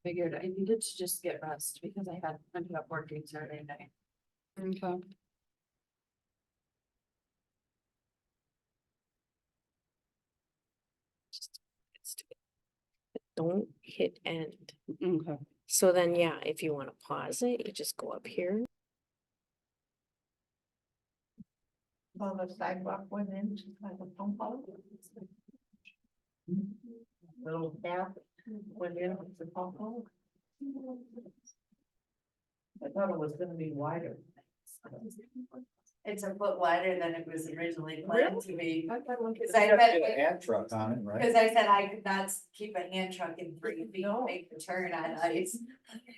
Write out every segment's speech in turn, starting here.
Figured I needed to just get rest because I had ended up working Saturday night. Okay. Don't hit end. Okay. So then, yeah, if you want to pause it, you just go up here. Well, the sidewalk went in, like a pump out. Little gap went in with the pump out. I thought it was gonna be wider. It's a foot wider than it was originally planned to be. I thought it was- Cause I said, Hand truck on it, right? cause I said I could not keep a hand truck in 3 feet, No. make the turn on ice.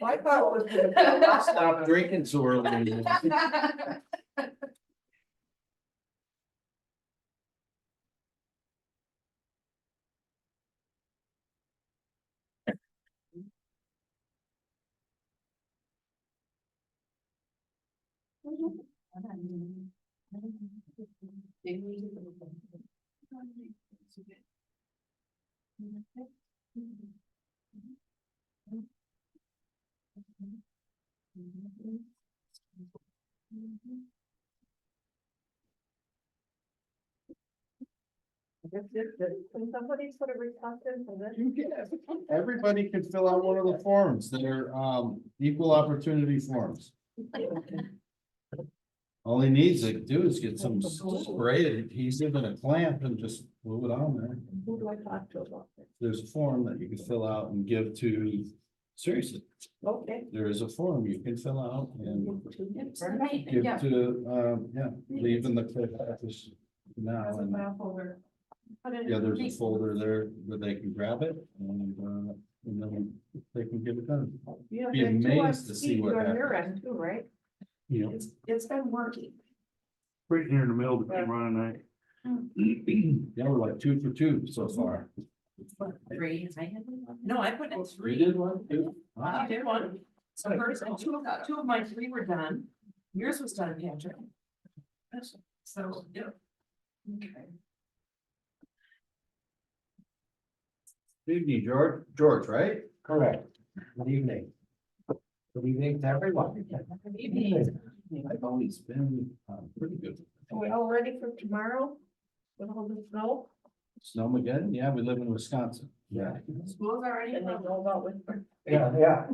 Well, I thought it was gonna be a lot Stop wider. drinking so early. Can somebody sort of responsive for this? Everybody can fill out one of the forms. They're equal opportunity forms. All he needs to do is get some spray adhesive and a clamp and just glue it on there. Who do I talk to about this? There's a form that you can fill out and give to, seriously, Okay. there is a form you can fill out and give Yeah. to, leave in the clerk office now. That's a And file folder. Put it in yeah, there's the- a folder there where they can grab it and then they can get it done. You be have been to amazed to see what on your end too, right? Yeah, It's been working. right here in the middle between Ron and I. Yeah, we're like 2 for 2 so far. 3, I had one. No, I put in You 3. did one too? I did one. So first, and two of my 3 were done. Yours was done, Patrick. So, yeah. Okay. Good evening, George. George, right? Correct. Good evening. Good evening to everyone. I've always been pretty good. Are we all ready for tomorrow? With all the snow? Snowmageddon? Yeah, we live in Wisconsin. Yeah, School's already. And they know about Whitford. yeah.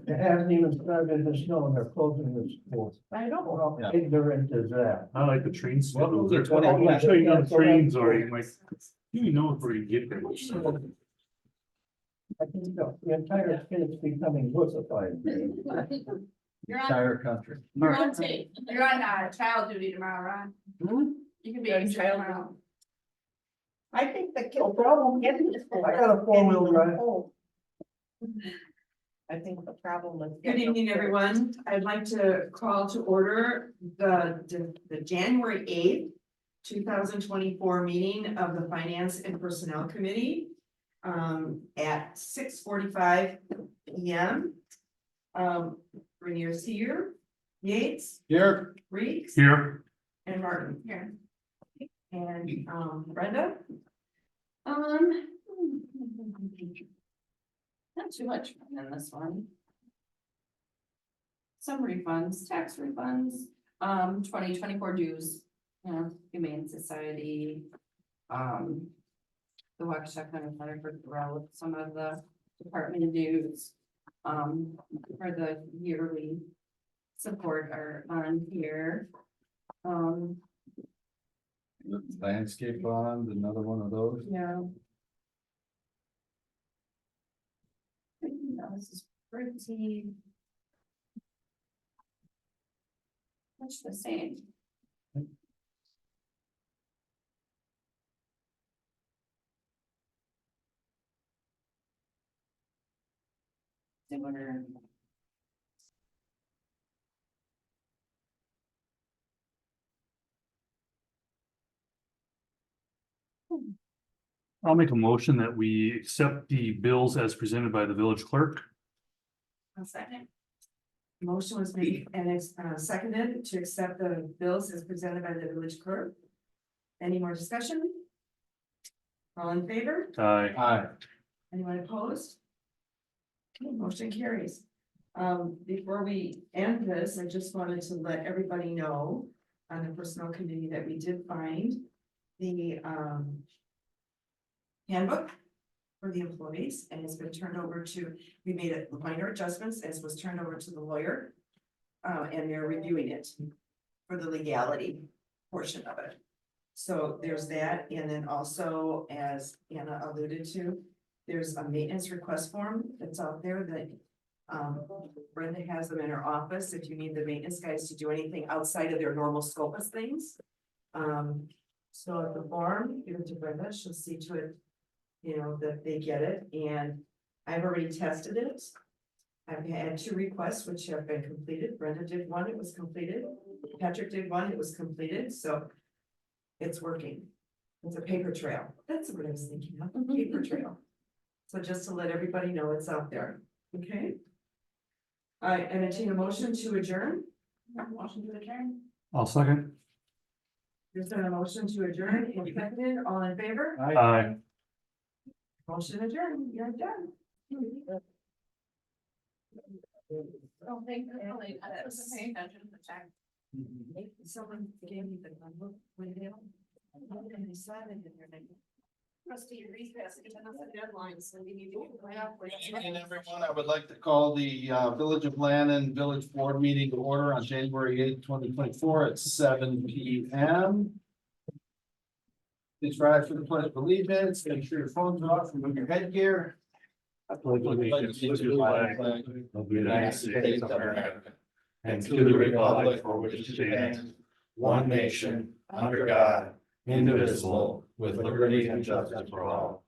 It hasn't even started to snow and they're closing the schools. I know. How Yeah. ignorant is that? I like the train Welcome schedules. to I'm 20. gonna show you on trains already, like, you know where you get there. I think the entire state's becoming wussified. You're on, Entire country. you're on tape. You're on child duty tomorrow, Ron. You can be You're on on child tomorrow. I think the kids. No problem. Getting this. I got a four-wheel drive. I think the problem is. Good evening, everyone. I'd like to call to order the January 8th, 2024 meeting of the Finance and Personnel Committee at 6:45 PM. Rainier's here, Yates, Here, Reeks, Here, and Martin here. And Brenda? Not too much in this one. Some refunds, tax refunds, 2024 dues, Humane Society. The Waukesha County Center for Growth, some of the department dues. For the yearly support are on here. landscape bond, another one of those. Yeah. This is pretty. Much the same. Similar. I'll make a motion that we accept the bills as presented by the village clerk. A second. Motion was made and it's seconded to accept the bills as presented by the village clerk. Any more discussion? All in favor? Aye. Aye. Anyone opposed? Okay, motion carries. Before we end this, I just wanted to let everybody know on the personnel committee that we did find the handbook for the employees, and it's been turned over to, we made it minor adjustments as was turned over to the lawyer. And they're reviewing it for the legality portion of it. So there's that, and then also, as Anna alluded to, there's a maintenance request form that's out there that Brenda has them in her office if you need the maintenance guys to do anything outside of their normal scope of things. So the form, give it to Brenda, she'll see to it, you know, that they get it, and I've already tested it. I've had 2 requests which have been completed. Brenda did one, it was completed. Patrick did one, it was completed, so it's working. It's a paper trail. That's what I was thinking of, a paper trail. So just to let everybody know it's out there, okay? I entertain a motion to adjourn. Motion to adjourn. I'll second. There's been a motion to adjourn, and seconded, all in favor? Aye. Motion adjourned, you're done. Oh, thank you. I wasn't paying attention to the time. Someone gave me the number when they. And they signed it in their name. Trustee Reese, given us a deadline, so we need to get right up. Good evening, everyone. I would like to call the Village of Lannon Village Board meeting to order on January 8th, 2024 at 7 p.m. Please rise for the pledge of allegiance. Make sure your phones are off, remove your headgear. I pledge allegiance to the flag of the United States of America and to the republic for which it stands, one nation, under God, indivisible, with liberty and justice for all.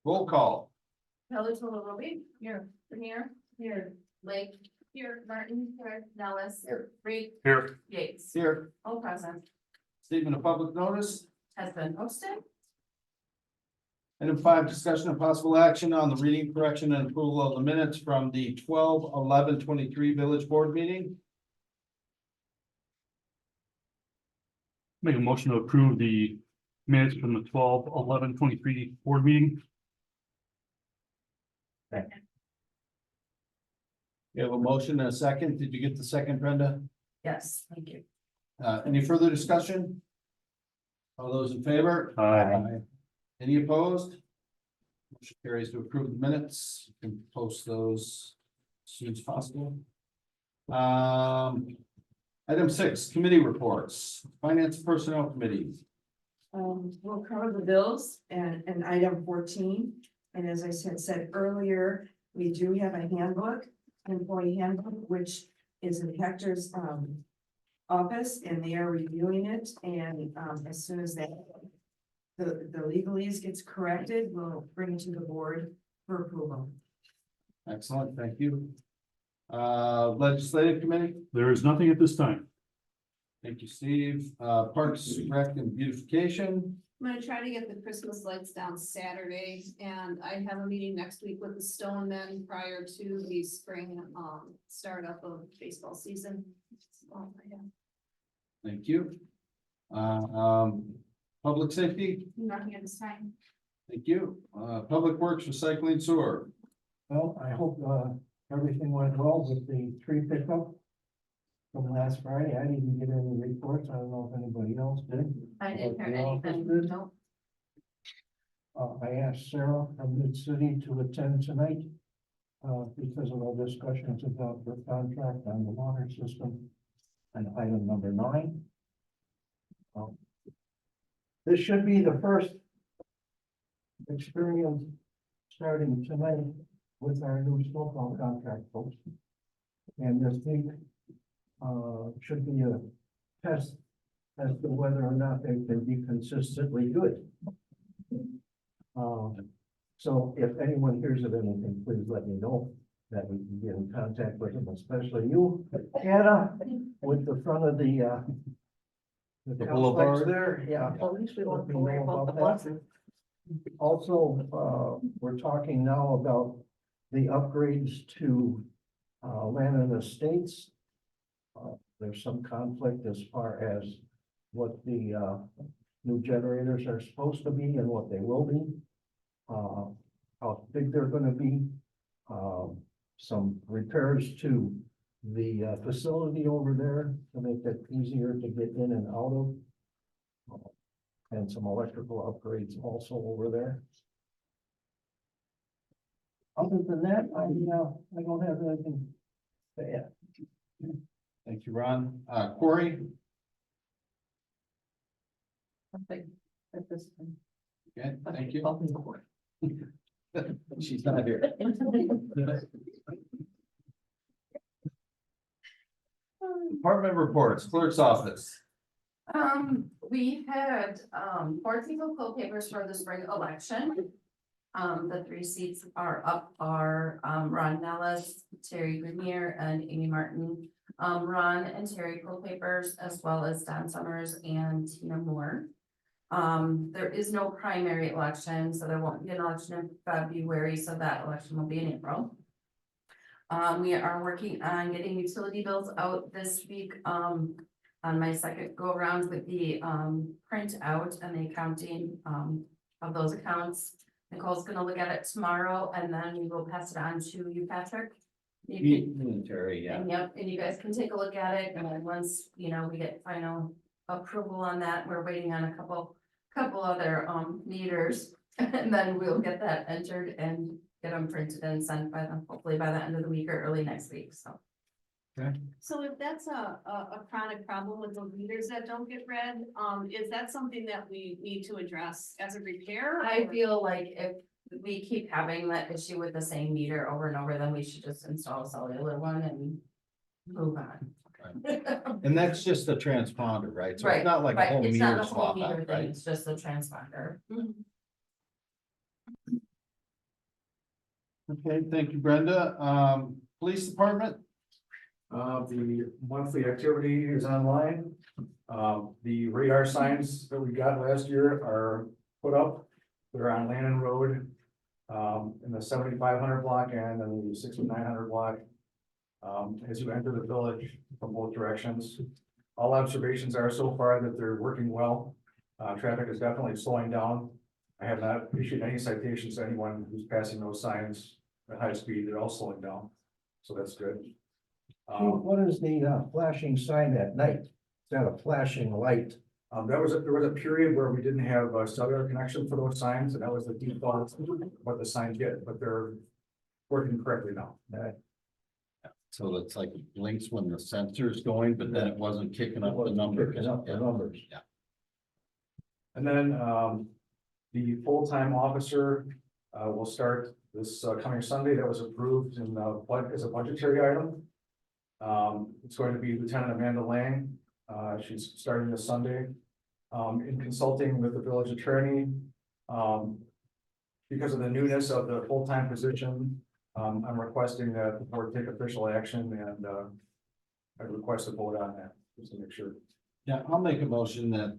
Roll call. Kelly Roby, here, Premiere, here, Lake, here, Martin, here, Nellis. Here. Reed, Here. Yates. Here, All present, statement of public notice. has been posted. Item 5, discussion of possible action on the reading correction and approval of the minutes from the 12/11/23 Village Board meeting. Make a motion to approve the minutes from the 12/11/23 board meeting. You have a motion and a second. Did you get the second, Brenda? Yes, thank you. Any further discussion? All those in favor? Aye. Any opposed? Motion carries to approve the minutes. You can post those as soon as possible. Item 6, committee reports, Finance Personnel Committee. We'll cover the bills and item 14. And as I said earlier, we do have a handbook, employee handbook, which is in Hector's office, and they are reviewing it. And as soon as that the legalese gets corrected, we'll bring it to the board for approval. Excellent, thank you. Legislative Committee, There is nothing at this time. thank you, Steve. Parks, Rec and Beautification. I'm gonna try to get the Christmas lights down Saturday, and I have a meeting next week with the Stonemen prior to the spring, startup of baseball season. So, yeah. Thank you. Public Safety, Nothing at this time. thank you. Public Works, Recycling, Sewer. Well, I hope, everything went well with the tree pickup from last Friday. I didn't get any reports. I don't know if anybody else did. I didn't hear Everything else anything, good? no. I asked Sarah from Mid City to attend tonight, because of our discussions about the contract on the water system and item number 9. This should be the first experience starting tonight with our new snowplow contract, folks. And this week, should be a test as to whether or not they can be consistently good. So if anyone hears of anything, please let me know that we can get in contact with them, especially you, Anna, with the front of the The complex boulevard. there, yeah. At least we won't have to worry about the buses. Also, we're talking now about the upgrades to Lannon Estates. There's some conflict as far as what the, new generators are supposed to be and what they will be. How big they're gonna be. Some repairs to the, facility over there to make that easier to get in and out of. And some electrical upgrades also over there. Other than that, I don't have anything to add. Thank you, Ron. Corey? Something at this time. Okay, thank you. Welcome aboard. She's not here. Department reports, clerk's office. We had, 14 poll papers for the spring election. The 3 seats are up are, Ron Nellis, Terry Grenier, and Amy Martin. Ron and Terry poll papers, as well as Don Summers and Tina Moore. There is no primary election, so there won't be an election in February, so that election will be in April. We are working on getting utility bills out this week, on my second go around with the, print out and the accounting, of those accounts. Nicole's gonna look at it tomorrow, and then we will pass it on to you, Patrick. Terry, yeah. And yep, and you guys can take a look at it, and then once, we get final approval on that, we're waiting on a couple other, meters. And then we'll get that entered and get them printed and sent by them, hopefully by the end of the week or early next week, so. So if that's a chronic problem with the meters that don't get read, is that something that we need to address as a repair? I or- feel like if we keep having that issue with the same meter over and over, then we should just install a cellular one and move on. And that's just the transponder, right? So Right, it's not like a right, whole it's not meter the whole swap meter out, thing, right? it's just the transponder. Okay, thank you, Brenda. Police department? The monthly activity is online. The radar signs that we got last year are put up. They're on Lannon Road, in the 7500 block and in the 6900 block. As you enter the village from both directions. All observations are so far that they're working well. Traffic is definitely slowing down. I have not issued any citations to anyone who's passing those signs at high speed. They're all slowing down. So that's good. What is the, flashing sign at night? Is that a flashing light? There was a period where we didn't have a cellular connection for those signs, and that was the default, what the signs get, but they're working correctly now. So it's like it blinks when the sensor's going, but then it wasn't kicking up the numbers. Picking up the numbers. And then, the full-time officer, will start this coming Sunday. That was approved in, as a budgetary item. It's going to be Lieutenant Amanda Lang. She's starting this Sunday. In consulting with the village attorney, because of the newness of the full-time position, I'm requesting that the board take official action, and I request a vote on that, just to make sure. Yeah, I'll make a motion that,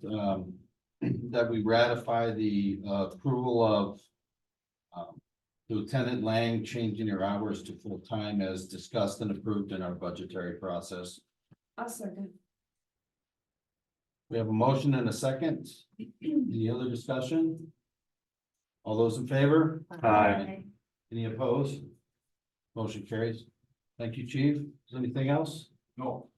that we ratify the approval of Lieutenant Lang changing her hours to full-time as discussed and approved in our budgetary process. I'll second. We have a motion and a second. Any other discussion? All those in favor? Aye. Any opposed? Motion carries. Thank you, chief. Is there anything else? No.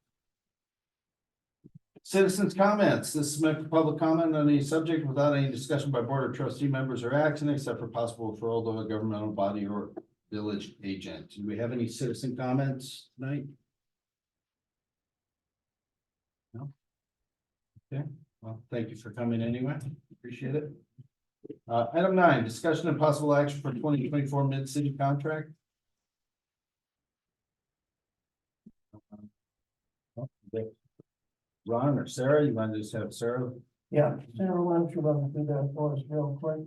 Citizens' comments. This is meant for public comment on any subject without any discussion by board or trustee members or action except for possible referral to a governmental body or village agent. Do we have any citizen comments tonight? No? Okay, well, thank you for coming anyway. Appreciate it. Item 9, discussion and possible action for 2024 mid-city contract. Ron or Sarah, you want to just have Sarah? Yeah, Sarah, why don't you run through that for us real quick?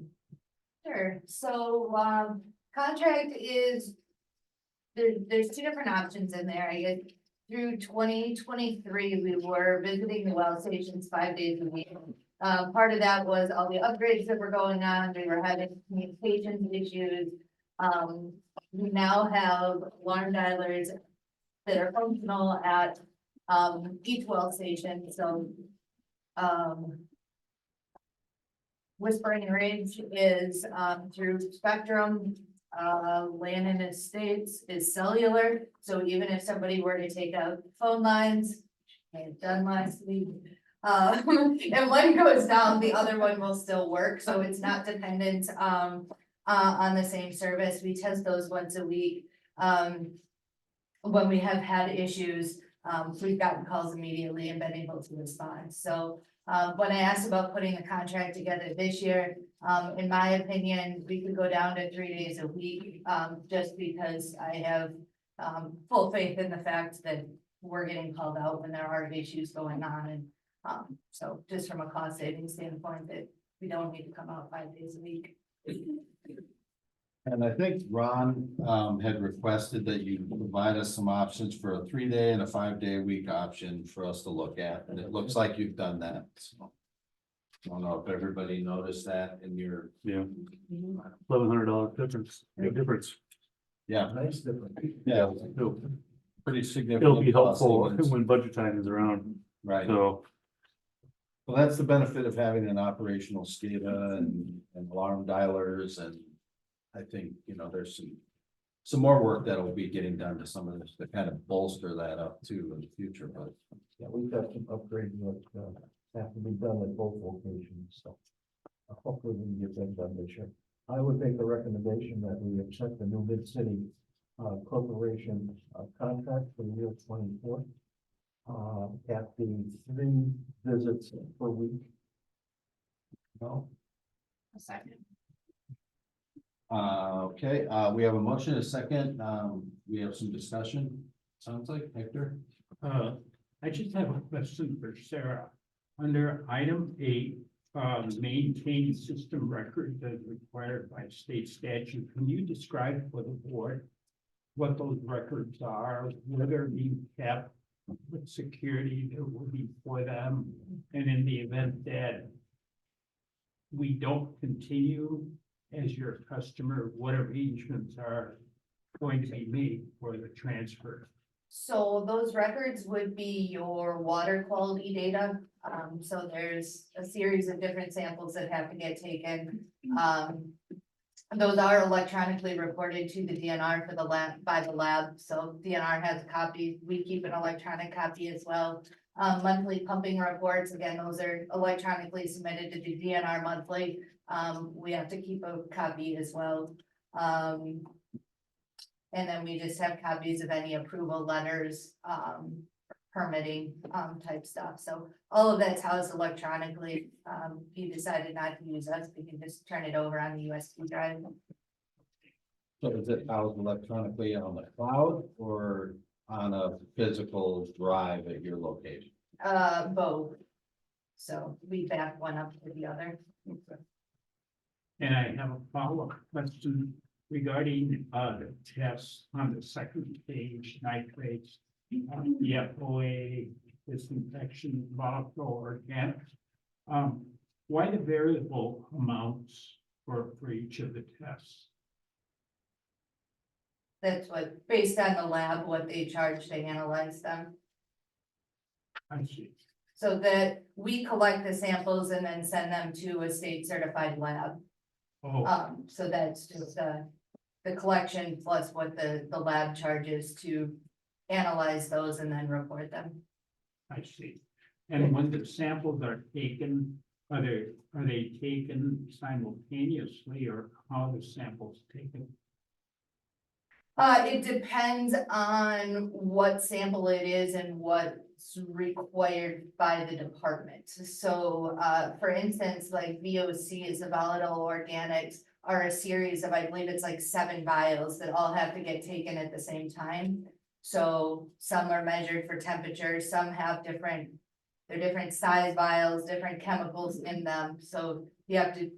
Sure, so, contract is, there's 2 different options in there, I guess. Through 2023, we were visiting the well stations 5 days a week. Part of that was all the upgrades that were going on, we were having communications issues. We now have alarm dialers that are functional at, each well station, so Whispering Ridge is, through Spectrum. Land and Estates is cellular, so even if somebody were to take out phone lines, I had done last week. And one goes down, the other one will still work, so it's not dependent, on the same service. We test those once a week. When we have had issues, we've gotten calls immediately and been able to respond. So, when I asked about putting the contract together this year, in my opinion, we could go down to 3 days a week, just because I have, full faith in the fact that we're getting called out when there are issues going on. And, so just from a cost saving standpoint, that we don't need to come out 5 days a week. And I think Ron had requested that you provide us some options for a 3-day and a 5-day-a-week option for us to look at, and it looks like you've done that. So I don't know if everybody noticed that in your, Yeah. $1,100 difference, big difference. yeah, Nice difference. yeah, It'll pretty significant. it'll be cost helpful savings. when budget time is around, Right, so. well, that's the benefit of having an operational SCADA and alarm dialers, and I think, you know, there's some more work that'll be getting done to some of this to kind of bolster that up too in the future, but. Yeah, we've got some upgrades that have to be done at both locations, so hopefully we can get that done this year. I would make a recommendation that we accept the new Mid-City Corporation contract for the year 24 at the 3 visits per week. No, A second. Okay, we have a motion, a second, we have some discussion, sounds like, Hector? I just have a question for Sarah. Under item 8, maintain system records as required by state statute. Can you describe for the board what those records are, where they're being kept, what security there will be for them, and in the event that we don't continue as your customer, what arrangements are going to be made for the transfer? So those records would be your water quality data. So there's a series of different samples that have to get taken. Those are electronically reported to the DNR for the lab, by the lab. So DNR has a copy. We keep an electronic copy as well. Monthly pumping reports, again, those are electronically submitted to the DNR monthly. We have to keep a copy as well. And then we just have copies of any approval letters, permitting, type stuff. So all of that's housed electronically. If you decided not to use us, we can just turn it over on the USB drive. So is it housed electronically on the cloud or on a physical drive at your location? Both. So we back one up to the other. And I have a follow-up question regarding the tests on the second page, nitrates, FOA, disinfection, volatile organics. Why the variable amounts for each of the tests? That's what, based on the lab, what they charge to analyze them. I see. So that we collect the samples and then send them to a state certified lab. Oh, So that's just the collection plus what the lab charges to analyze those and then report them. I see. And when the samples are taken, are they taken simultaneously, or how are the samples taken? It depends on what sample it is and what's required by the department. So, for instance, like VOC is the volatile organics are a series of, I believe it's like 7 vials that all have to get taken at the same time. So some are measured for temperature, some have they're different size vials, different chemicals in them. So you have to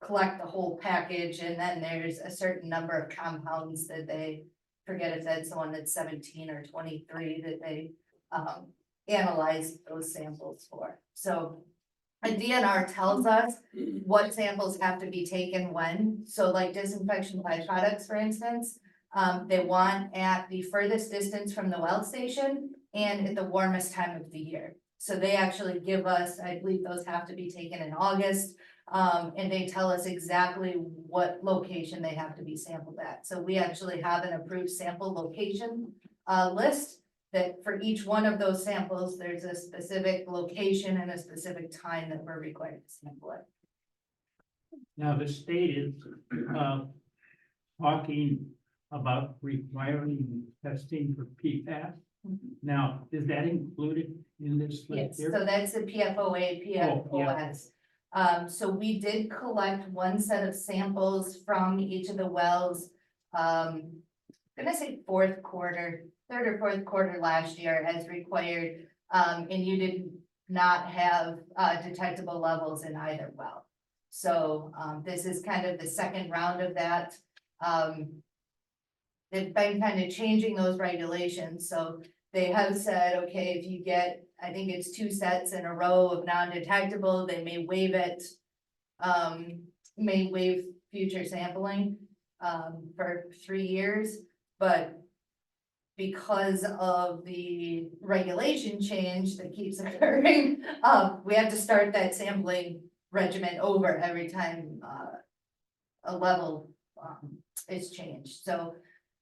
collect the whole package, and then there's a certain number of compounds that they, forget if that's the one that's 17 or 23 that they analyze those samples for. So a DNR tells us what samples have to be taken when. So like disinfection byproducts, for instance, they want at the furthest distance from the well station and at the warmest time of the year. So they actually give us, I believe those have to be taken in August. And they tell us exactly what location they have to be sampled at. So we actually have an approved sample location list. That for each one of those samples, there's a specific location and a specific time that we're required to sample it. Now, the state is, talking about requiring testing for PFAS. Now, is that included in this list Yes, here? so that's the PFOA, Oh, yeah. PFOS. So we did collect one set of samples from each of the wells. Gonna say third or fourth quarter last year as required. And you did not have detectable levels in either well. So this is kind of the second round of that. They've been kind of changing those regulations, so they have said, okay, if you get, I think it's 2 sets in a row of non-detectable, they may waive it. May waive future sampling for 3 years, but because of the regulation change that keeps occurring, we have to start that sampling regimen over every time a level is changed. So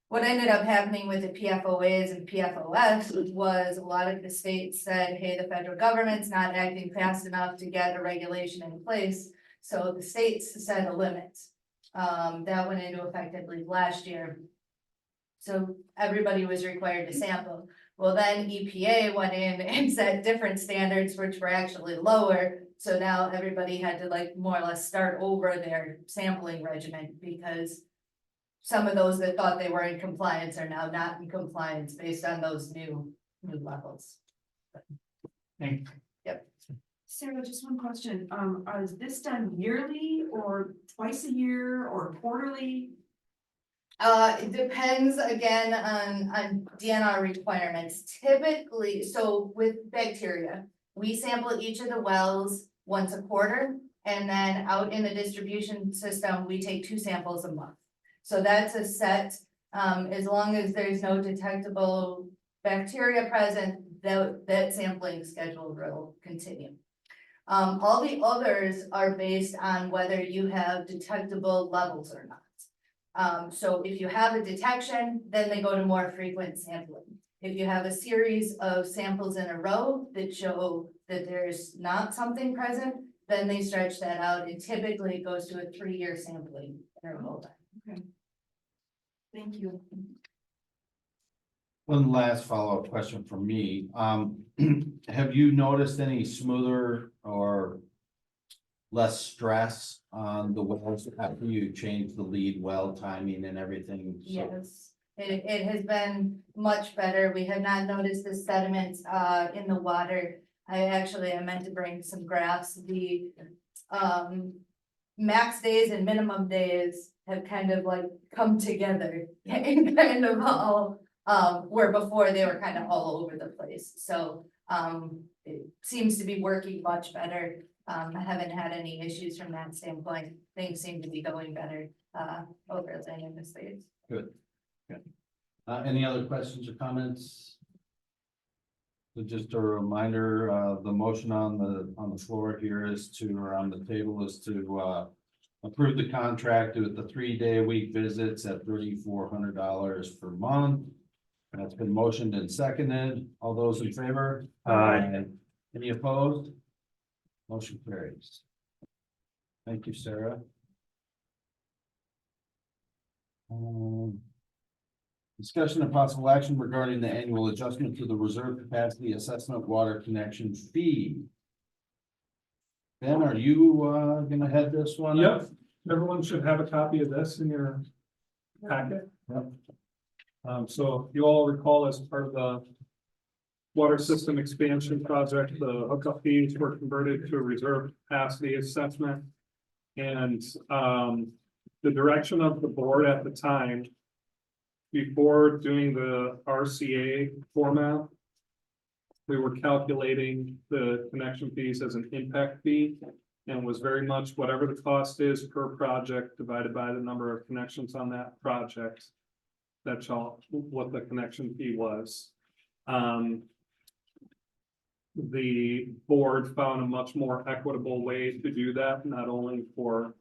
what ended up happening with the PFOAs and PFOS was a lot of the states said, hey, the federal government's not acting fast enough to get a regulation in place. So the states set a limit. That went into effect, I believe, last year. So everybody was required to sample. Well, then EPA went in and set different standards, which were actually lower. So now everybody had to like more or less start over their sampling regimen because some of those that thought they were in compliance are now not in compliance based on those new levels. Thanks. Sarah, just one question. Is this done yearly or twice a year or quarterly? It depends again on DNR requirements. Typically, so with bacteria, we sample each of the wells once a quarter. And then out in the distribution system, we take 2 samples a month. So that's a set, as long as there's no detectable bacteria present, that sampling schedule will continue. All the others are based on whether you have detectable levels or not. So if you have a detection, then they go to more frequent sampling. If you have a series of samples in a row that show that there's not something present, then they stretch that out and typically it goes to a 3-year sampling interval. Okay. Thank you. One last follow-up question from me. Have you noticed any smoother or less stress on the wells after you change the lead well timing and everything? So- Yes, it has been much better. We have not noticed the sediments in the water. I meant to bring some graphs. The max days and minimum days have kind of like come together and kind of all where before they were kind of all over the place. So it seems to be working much better. I haven't had any issues from that standpoint. Things seem to be going better over there in the States. Good. Any other questions or comments? So just a reminder, the motion on the floor here is to, or on the table is to approve the contract with the 3-day-a-week visits at $3,400 per month. And it's been motioned and seconded. All those in favor? Aye. Any opposed? Motion carries. Thank you, Sarah. Discussion of possible action regarding the annual adjustment to the reserve capacity assessment water connection fee. Ben, are you gonna head this one? Yep, everyone should have a copy of this in your packet. Yep. So you all recall as part of the water system expansion project, the hookup fees were converted to a reserve capacity assessment. And the direction of the board at the time, before doing the RCA format, we were calculating the connection fees as an impact fee and was very much whatever the cost is per project divided by the number of connections on that project. That's all what the connection fee was. the board found a much more equitable way to do that, not only for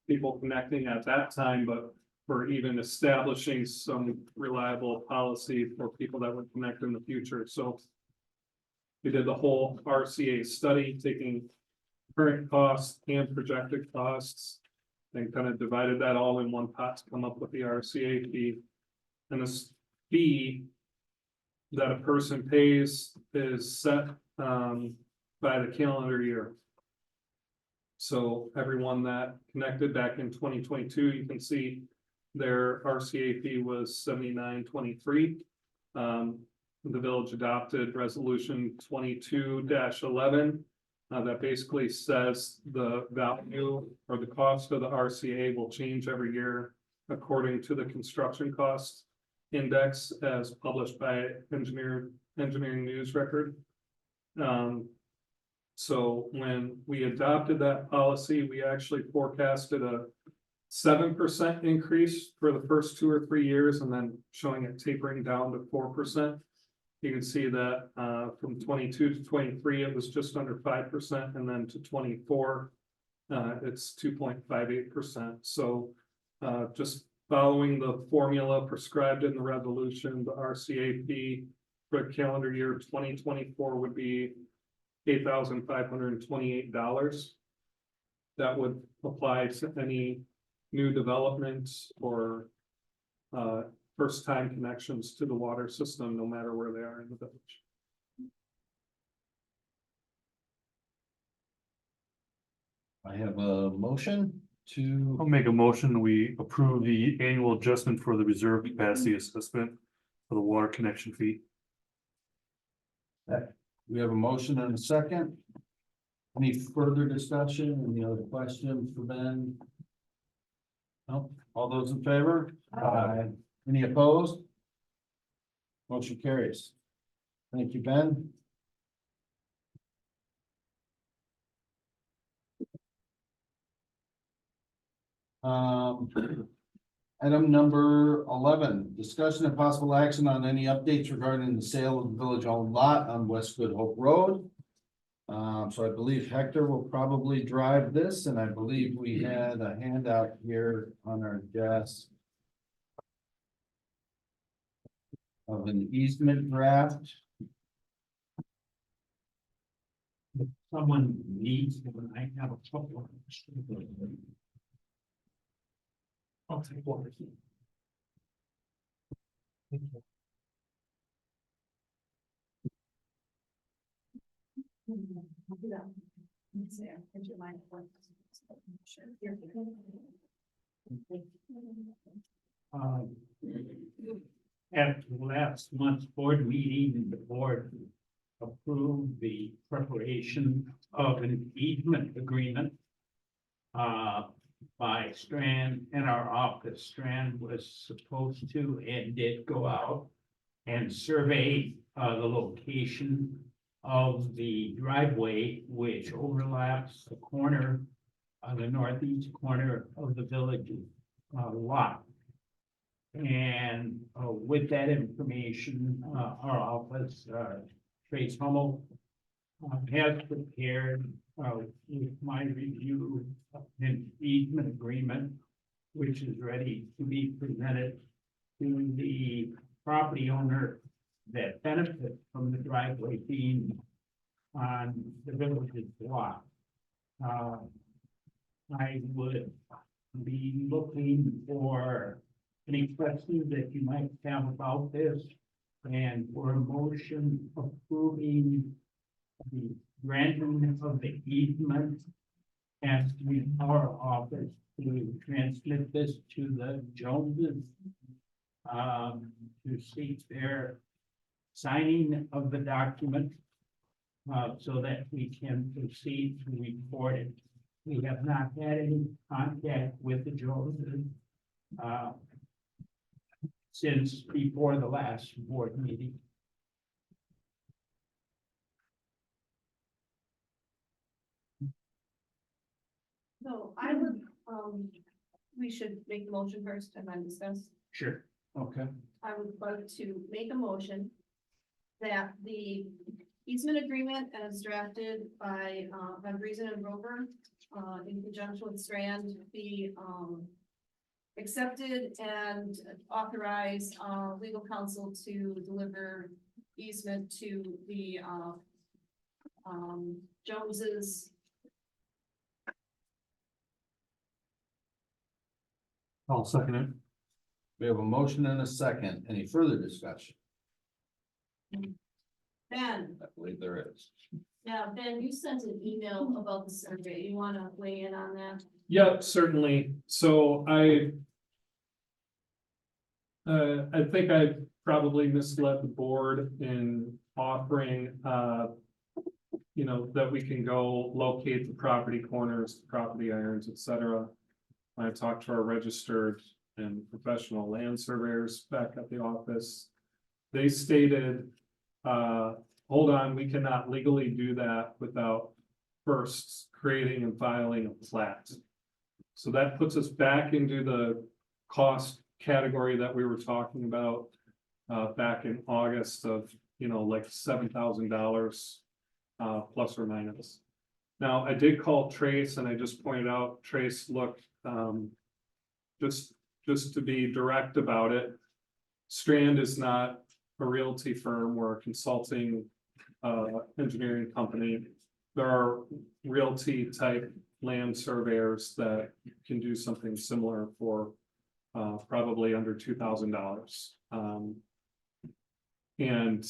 people connecting at that time, but for even establishing some reliable policy for people that would connect in the future. So we did the whole RCA study, taking current costs and projected costs, and kind of divided that all in one pot to come up with the RCA fee. And this fee that a person pays is set by the calendar year. So everyone that connected back in 2022, you can see their RCA fee was $79.23. The village adopted resolution 22-11. That basically says the value or the cost of the RCA will change every year according to the construction cost index as published by Engineering News Record. So when we adopted that policy, we actually forecasted a 7% increase for the first 2 or 3 years, and then showing it tapering down to 4%. You can see that from 22 to 23, it was just under 5%, and then to 24, it's 2.58%. So just following the formula prescribed in the resolution, the RCA fee for calendar year 2024 would be $8,528. That would apply to any new developments or first-time connections to the water system, no matter where they are in the village. I have a motion to. I'll make a motion, we approve the annual adjustment for the reserve capacity assessment for the water connection fee. We have a motion and a second. Any further discussion? Any other questions for Ben? No, all those in favor? Aye. Any opposed? Motion carries. Thank you, Ben. Item number 11, discussion and possible action on any updates regarding the sale of the village-owned lot on West Good Hope Road. So I believe Hector will probably drive this, and I believe we had a handout here on our desk of an easement draft. If someone needs one, I have a couple of them. I'll take one. At last month's board meeting, the board approved the preparation of an easement agreement by Strand, and our office. Strand was supposed to and did go out and survey the location of the driveway, which overlaps the corner, the northeast corner of the village lot. And with that information, our office, Trace Hummel, has prepared with my review an easement agreement, which is ready to be presented to the property owner that benefits from the driveway being on the village's lot. I would be looking for any questions that you might have about this, and for a motion approving the granting of the easement, asking our office to transmit this to the Joneses to seek their signing of the document so that we can proceed to record it. We have not had any contact with the Joneses since before the last board meeting. So I would, we should make the motion first and then discuss. Sure. Okay. I would like to make a motion that the easement agreement as drafted by Reason and Rover, in conjunction with Strand, be, accepted and authorize, legal counsel to deliver easement to the, Joneses. I'll second it. We have a motion and a second. Any further discussion? Ben, I believe there is. now, Ben, you sent an email about the survey. You wanna weigh in on that? Yeah, certainly. So I think I probably misled the board in offering, you know, that we can go locate the property corners, property irons, et cetera. When I talked to our registered and professional land surveyors back at the office, they stated, hold on, we cannot legally do that without first creating and filing a plat. So that puts us back into the cost category that we were talking about back in August of, you know, like $7,000 plus or minus. Now, I did call Trace and I just pointed out, Trace, look, just to be direct about it, Strand is not a realty firm. We're a consulting engineering company. There are realty type land surveyors that can do something similar for probably under $2,000. And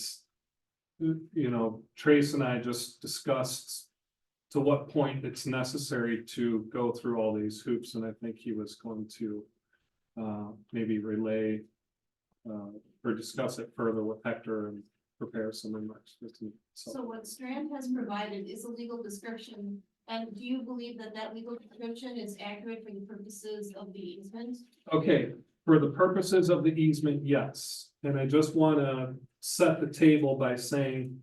you know, Trace and I just discussed to what point it's necessary to go through all these hoops, and I think he was going to maybe relay or discuss it further with Hector and prepare some remarks with me. So what Strand has provided is a legal description, and do you believe that that legal description is accurate for the purposes of the easement? Okay, for the purposes of the easement, yes. And I just want to set the table by saying,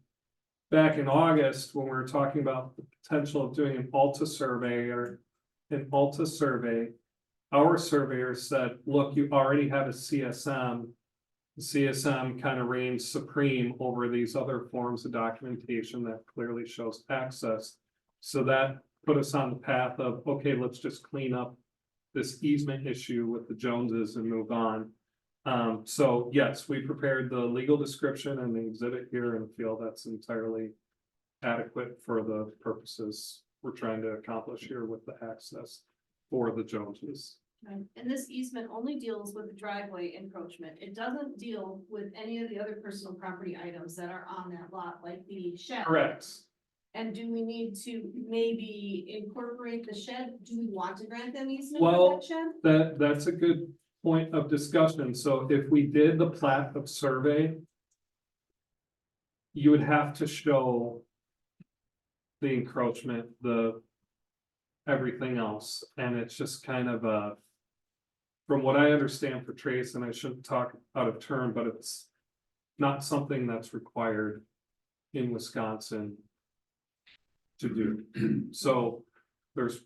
back in August, when we were talking about the potential of doing an Alta survey or an Alta survey, our surveyor said, look, you already have a CSM. The CSM kind of reigns supreme over these other forms of documentation that clearly shows access. So that put us on the path of, okay, let's just clean up this easement issue with the Joneses and move on. So yes, we prepared the legal description and the exhibit here and feel that's entirely adequate for the purposes we're trying to accomplish here with the access for the Joneses. Right, and this easement only deals with the driveway encroachment. It doesn't deal with any of the other personal property items that are on that lot, like the shed. Correct. And do we need to maybe incorporate the shed? Do we want to grant them easement Well, for that shed? That's a good point of discussion. So if we did the plat of survey, you would have to show the encroachment, the everything else, and it's just kind of a, from what I understand for Trace, and I shouldn't talk out of turn, but it's not something that's required in Wisconsin to do. So there's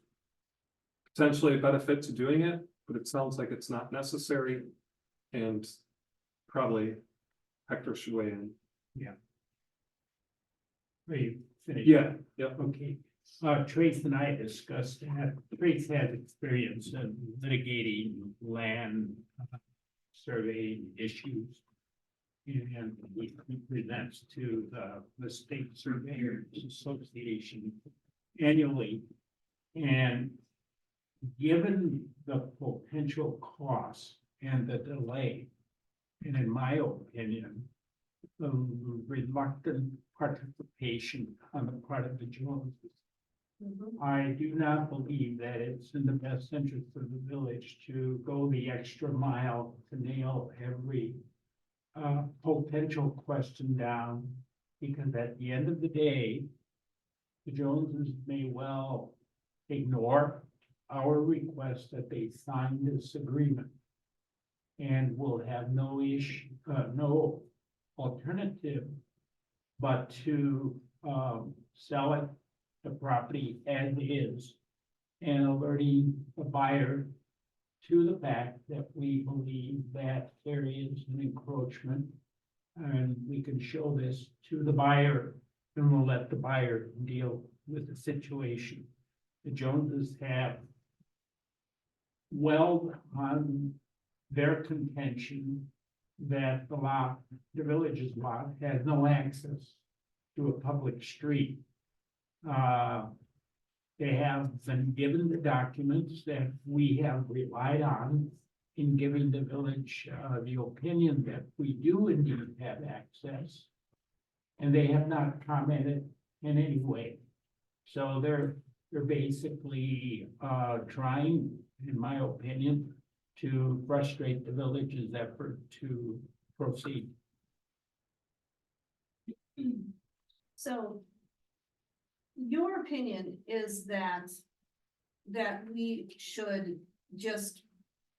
potentially a benefit to doing it, but it sounds like it's not necessary. And probably Hector should weigh in. Are you finished? Yeah, yep. Okay, Trace and I discussed that. Trace has experience in litigating land surveying issues. And he presents to the State Surveyors Association annually. And given the potential costs and the delay, and in my opinion, the reluctant participation on the part of the Joneses, I do not believe that it's in the best interest of the village to go the extra mile to nail every potential question down, because at the end of the day, the Joneses may well ignore our request that they sign this agreement, and will have no issue, no alternative but to sell it, the property as is, and alerting the buyer to the fact that we believe that there is an encroachment. And we can show this to the buyer and we'll let the buyer deal with the situation. The Joneses have on their contention that the lot, the village's lot, has no access to a public street. They have been given the documents that we have relied on in giving the village, the opinion that we do indeed have access. And they have not commented in any way. So they're basically, trying, in my opinion, to frustrate the village's effort to proceed. So your opinion is that we should just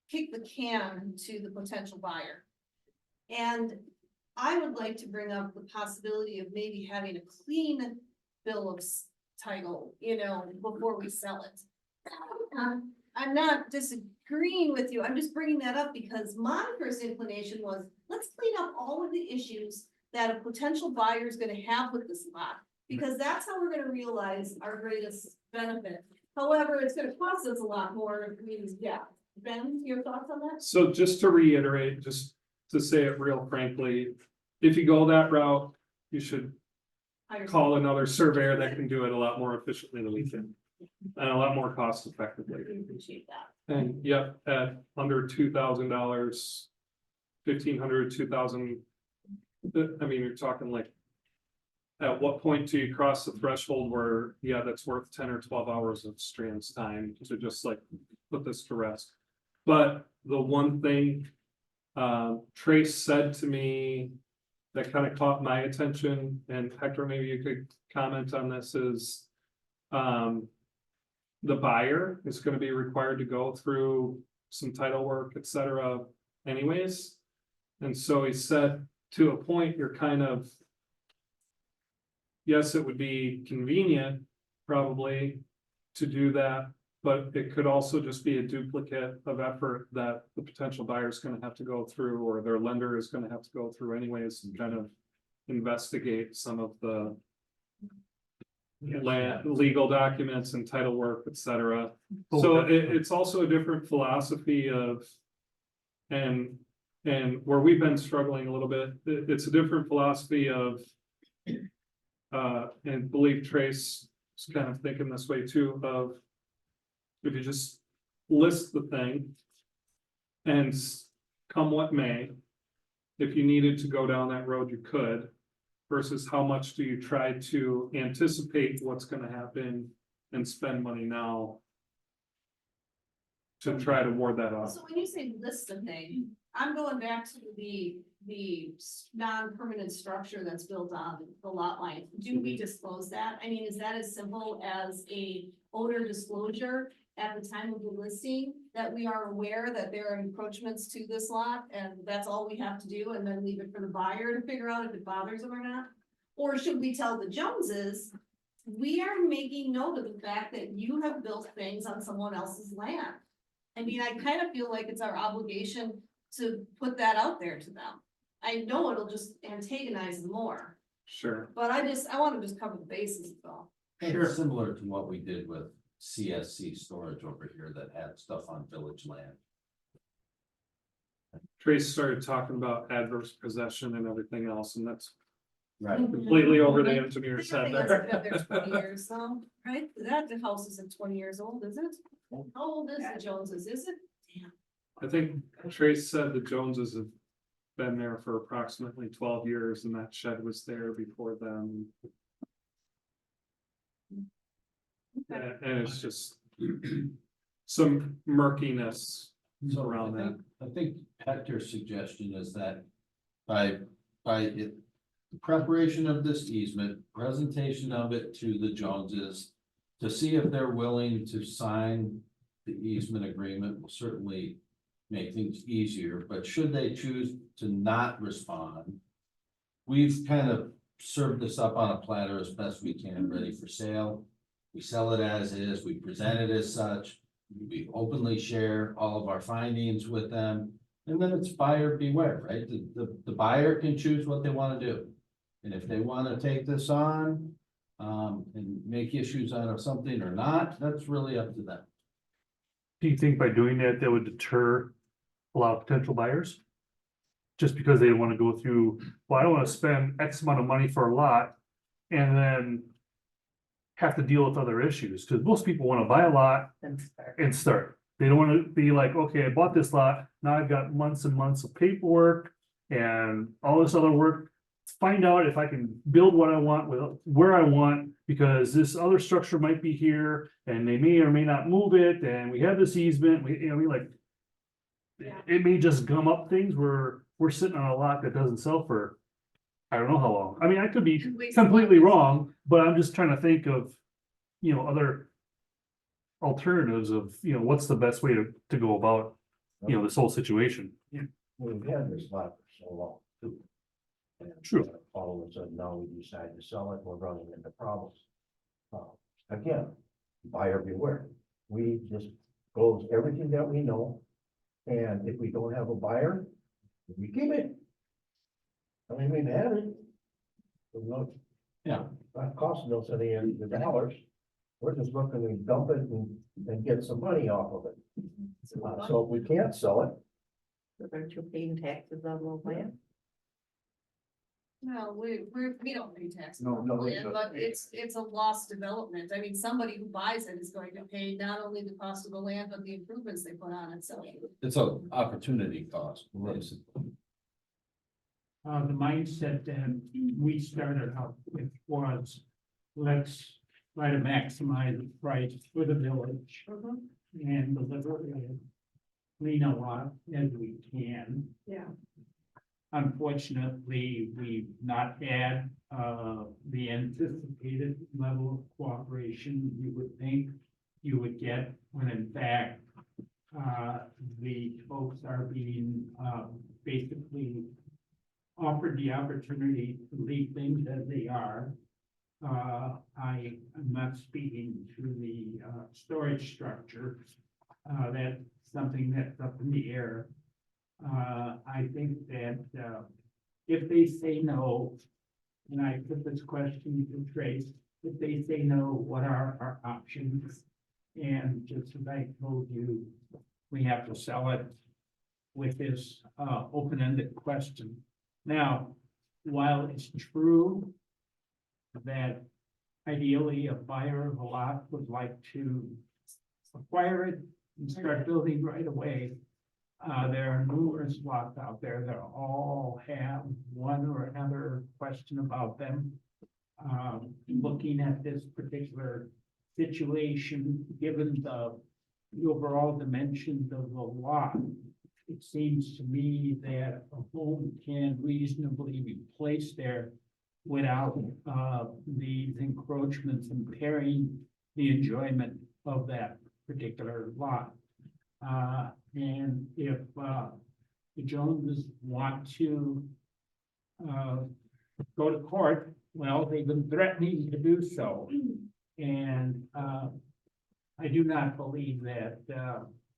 kick the can to the potential buyer. And I would like to bring up the possibility of maybe having a clean bill of title, before we sell it. I'm not disagreeing with you, I'm just bringing that up because my first inclination was, let's clean up all of the issues that a potential buyer is gonna have with this lot. Because that's how we're gonna realize our greatest benefit. However, it's gonna cost us a lot more, Ben, your thoughts on that? So just to reiterate, just to say it real frankly, if you go that route, you should call another surveyor that can do it a lot more efficiently than we can. And a lot more cost effectively. I appreciate that. And yep, at under $2,000, 1,500, 2,000. I mean, you're talking like. At what point do you cross the threshold where, that's worth 10 or 12 hours of Strand's time to just like put this to rest? But the one thing Trace said to me that kind of caught my attention, and Hector, maybe you could comment on this, is the buyer is going to be required to go through some title work, etc. anyways. And so he said, to a point, you're kind of, yes, it would be convenient probably to do that, but it could also just be a duplicate of effort that the potential buyer is going to have to go through, or their lender is going to have to go through anyways, and kind of investigate some of the legal documents and title work, etc. So it's also a different philosophy of, and where we've been struggling a little bit, it's a different philosophy of, and believe Trace is kind of thinking this way too, of if you just list the thing and come what may, if you needed to go down that road, you could, versus how much do you try to anticipate what's gonna happen and spend money now to try to ward that off. So when you say list of things, I'm going back to the non-permanent structure that's built on the lot line. Do we disclose that? I mean, is that as simple as a owner disclosure at the time of the listing, that we are aware that there are encroachments to this lot, and that's all we have to do, and then leave it for the buyer to figure out if it bothers them or not? Or should we tell the Joneses, we are making note of the fact that you have built things on someone else's land? I mean, I kind of feel like it's our obligation to put that out there to them. I know it'll just antagonize them more, Sure. but I want to just cover the bases though. It's similar to what we did with CSC storage over here that had stuff on village land. Trace started talking about adverse possession and everything else, and that's Right. completely over the engineer's head That there. thing hasn't been there 20 years though, right? That the house isn't 20 years old, is it? How old is the Joneses, is it? I think Trace said the Joneses have been there for approximately 12 years, and that shed was there before them. And it's just some murkiness around that. I think Hector's suggestion is that by the preparation of this easement, presentation of it to the Joneses, to see if they're willing to sign the easement agreement will certainly make things easier, but should they choose to not respond, we've kind of served this up on a platter as best we can, ready for sale. We sell it as is, we present it as such, we openly share all of our findings with them, and then it's buyer beware, right? The buyer can choose what they want to do. And if they wanna take this on, and make issues out of something or not, that's really up to them. Do you think by doing that, that would deter a lot of potential buyers? Just because they want to go through, well, I don't want to spend X amount of money for a lot and then have to deal with other issues, because most people want to buy a lot and start. They don't want to be like, okay, I bought this lot, now I've got months and months of paperwork and all this other work. Find out if I can build what I want with where I want, because this other structure might be here and they may or may not move it, and we have this easement, we like. It may just gum up things where we're sitting on a lot that doesn't sell for, I don't know how long. I mean, I could be completely wrong, but I'm just trying to think of, other alternatives of, what's the best way to go about, this whole situation. We've had this lot for so long too. And True. all of a sudden now we decide to sell it, we're running into problems. Again, buyer beware. We just close everything that we know. And if we don't have a buyer, we keep it. I mean, we've had it. There's no, Yeah. not costing us any of the dollars. We're just looking to dump it and get some money off of it. So if we can't sell it, Aren't you paying taxes on the land? No, we don't pay taxes No, on no, the we land, don't. but it's a lost development. I mean, somebody who buys it is going to pay not only the cost of the land, but the improvements they put on it, so. It's an opportunity cost. basically. The mindset that we started out with was, let's try to maximize the price for the village and deliver as clean a lot as we can. Yeah. Unfortunately, we've not had the anticipated level of cooperation you would think you would get, when in fact the folks are being basically offered the opportunity to leave things as they are. I am not speaking to the storage structure. That's something that's up in the air. I think that if they say no, and I put this question to Trace, if they say no, what are our options? And just as I told you, we have to sell it with this open-ended question. Now, while it's true that ideally a buyer of a lot would like to acquire it and start building right away, there are numerous lots out there that all have one or another question about them. Looking at this particular situation, given the overall dimensions of the lot, it seems to me that a home can reasonably be placed there without these encroachments impairing the enjoyment of that particular lot. And if the Joneses want to go to court, well, they've been threatening to do so. And I do not believe that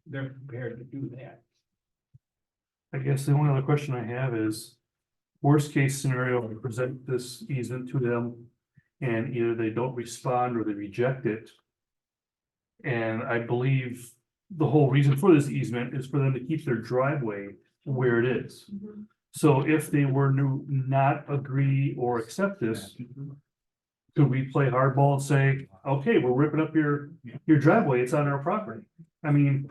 they're prepared to do that. I guess the only other question I have is, worst case scenario, we present this easement to them and either they don't respond or they reject it. And I believe the whole reason for this easement is for them to keep their driveway where it is. So if they were to not agree or accept this, could we play hardball and say, okay, we're ripping up your driveway, it's on our property? I mean,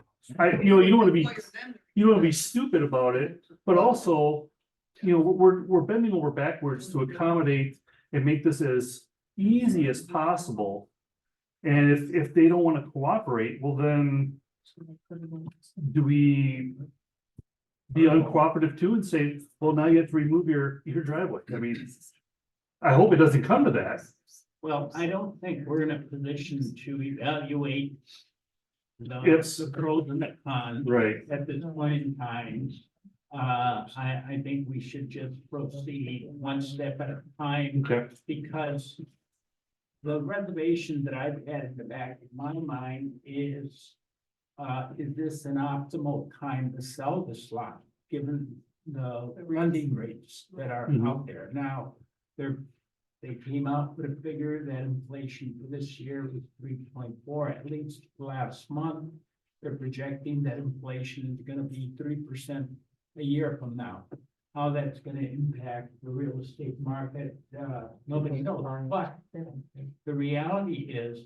you don't want to be stupid about it, but also, we're bending over backwards to accommodate and make this as easy as possible. And if they don't want to cooperate, well then, do we be uncooperative too and say, well, now you have to remove your driveway? I mean, I hope it doesn't come to that. Well, I don't think we're in a position to evaluate Yes. the pros and the cons Right. at this point in time. I think we should just proceed one step at a time, Okay. because the reservation that I've had in the back of my mind is this an optimal time to sell this lot, given the lending rates that are Mhm. out there? Now, they came out with a figure that inflation for this year was 3.4, at least last month. They're projecting that inflation is gonna be 3% a year from now. How that's gonna impact the real estate market, nobody knows, but the reality is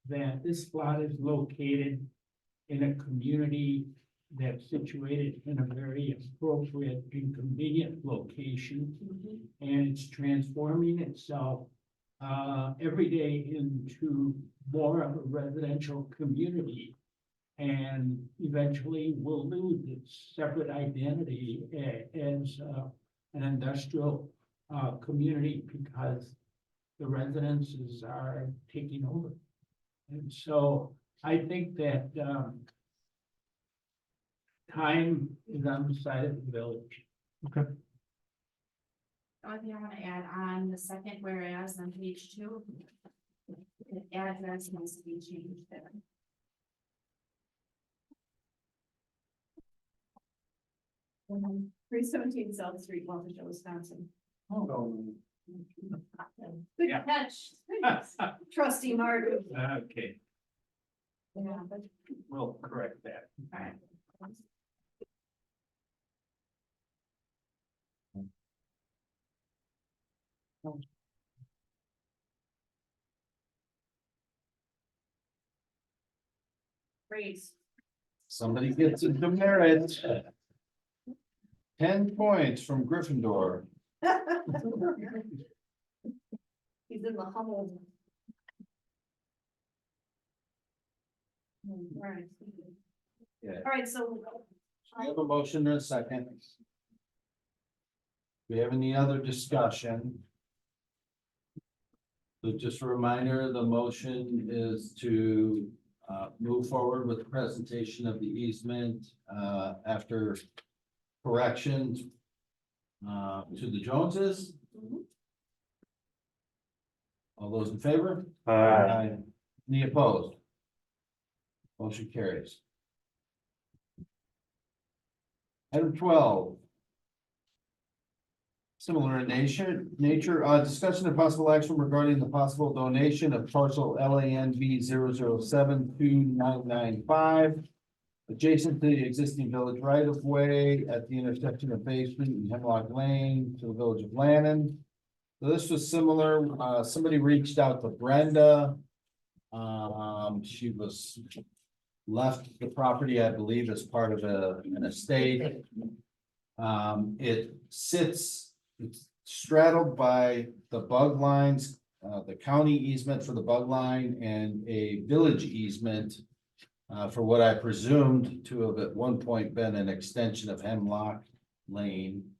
that this lot is located in a community that's situated in a very appropriate and convenient location. And it's transforming itself every day into more of a residential community. And eventually will lose its separate identity as an industrial community because the residences are taking over. And so I think that time is on the side of the village. The only thing I want to add on the second whereas on page 2, the address needs to be changed there. 317 South Street, Waukesha, Wisconsin. Good Yeah. catch. Trustee Martin. Okay, Yeah, but we'll correct that. All right. great. Somebody gets a demerit. 10 points from Gryffindor. He's in the Hummel. All right. Yeah. All right, so. We have a motion and a second. Do we have any other discussion? So just a reminder, the motion is to move forward with the presentation of the easement after corrections to the Joneses. All those in favor? Aye. Any opposed? Motion carries. Item 12. Similar in nature, discussion of possible action regarding the possible donation of parcel LANV 0072995. Adjacent to the existing village right of way at the intersection of Bay Street and Hemlock Lane to the village of Lannon. So this was similar, somebody reached out to Brenda. She was left the property, I believe, as part of an estate. It sits, it's straddled by the bug lines, the county easement for the bug line and a village easement. For what I presumed to have at one point been an extension of Hemlock Lane.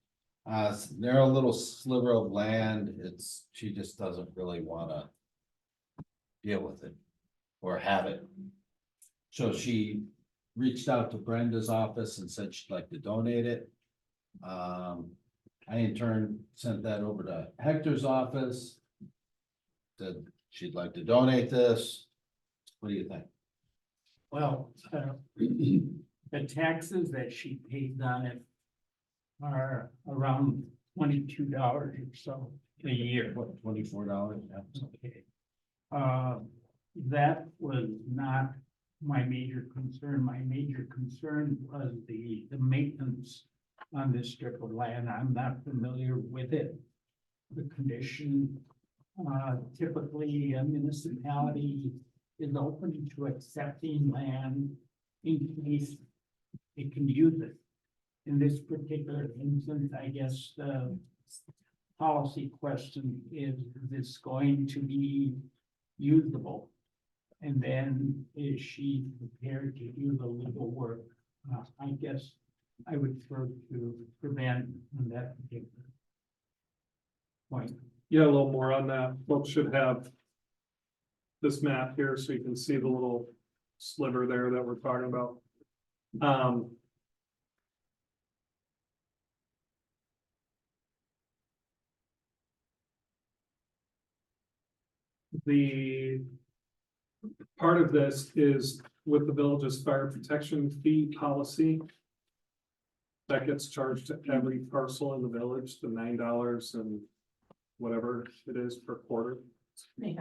Narrow little sliver of land, she just doesn't really wanna deal with it or have it. So she reached out to Brenda's office and said she'd like to donate it. I in turn sent that over to Hector's office. Said she'd like to donate this. What do you think? Well, the taxes that she pays on it are around $22 or so a year. What, $24? Okay. That was not my major concern. My major concern was the maintenance on this strip of land. I'm not familiar with it. The condition, typically a municipality is open to accepting land in case it can use it. In this particular instance, I guess the policy question is this going to be usable? And then is she prepared to do the legal work? I guess I would prefer to prevent on that particular point. Yeah, a little more on that. Folks should have this map here so you can see the little sliver there that we're talking about. The part of this is with the village's fire protection fee policy. That gets charged to every parcel in the village, the $9 and whatever it is per quarter. $20,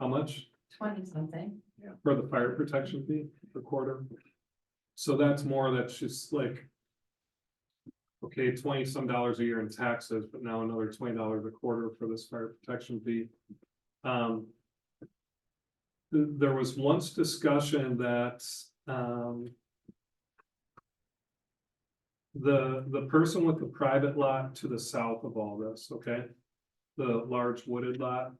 How much 20 something. for the fire protection fee per quarter? So that's more, that's just like. Okay, 20 some dollars a year in taxes, but now another $20 a quarter for this fire protection fee. There was once discussion that, the person with the private lot to the south of all this, okay? The large wooded lot.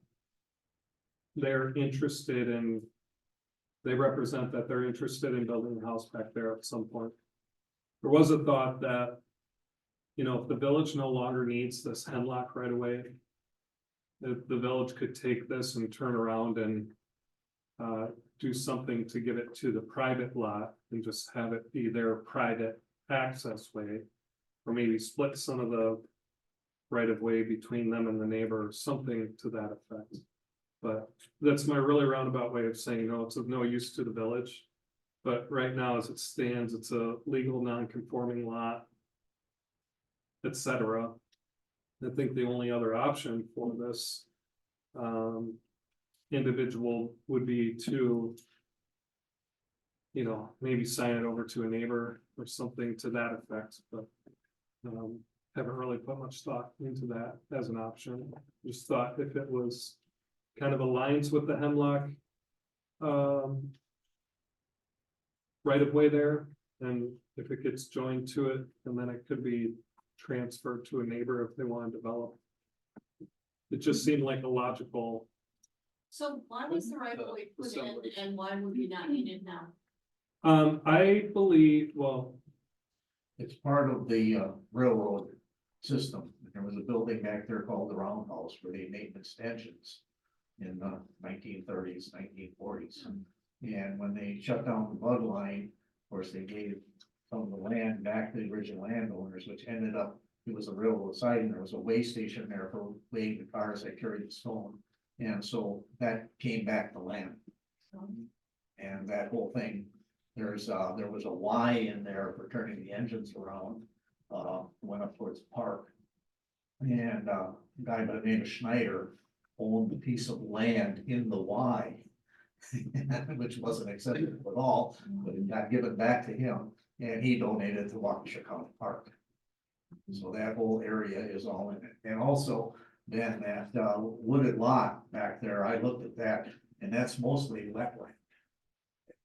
They're interested in. They represent that they're interested in building a house back there at some point. There was a thought that. You know, if the village no longer needs this hemlock right away. The village could take this and turn around and. Do something to get it to the private lot and just have it be their private access way. Or maybe split some of the right of way between them and the neighbor, something to that effect. But that's my really roundabout way of saying, no, it's of no use to the village. But right now, as it stands, it's a legal non-conforming lot. Etc. I think the only other option for this. Individual would be to. You know, maybe sign it over to a neighbor or something to that effect, but. Haven't really put much thought into that as an option. Just thought if it was kind of aligns with the hemlock. Right of way there, and if it gets joined to it, and then it could be transferred to a neighbor if they want to develop. It just seemed like a logical. So why was the right of way put in and why would we not need it now? I believe, well, It's part of the railroad system. There was a building back there called the Roundhouse where they made extensions in the 1930s, 1940s. And when they shut down the bug line, of course, they gave some of the land back to the original landowners, which ended up, it was a railroad siding. There was a way station there for weighing the cars that carried the stone. And so that came back to land. And that whole thing, there was a Y in there for turning the engines around, went up towards the park. And a guy by the name of Schneider owned a piece of land in the Y. Which wasn't acceptable at all, but it got given back to him and he donated to Waukesha County Park. So that whole area is all in it. And also then that wooded lot back there, I looked at that and that's mostly wetland.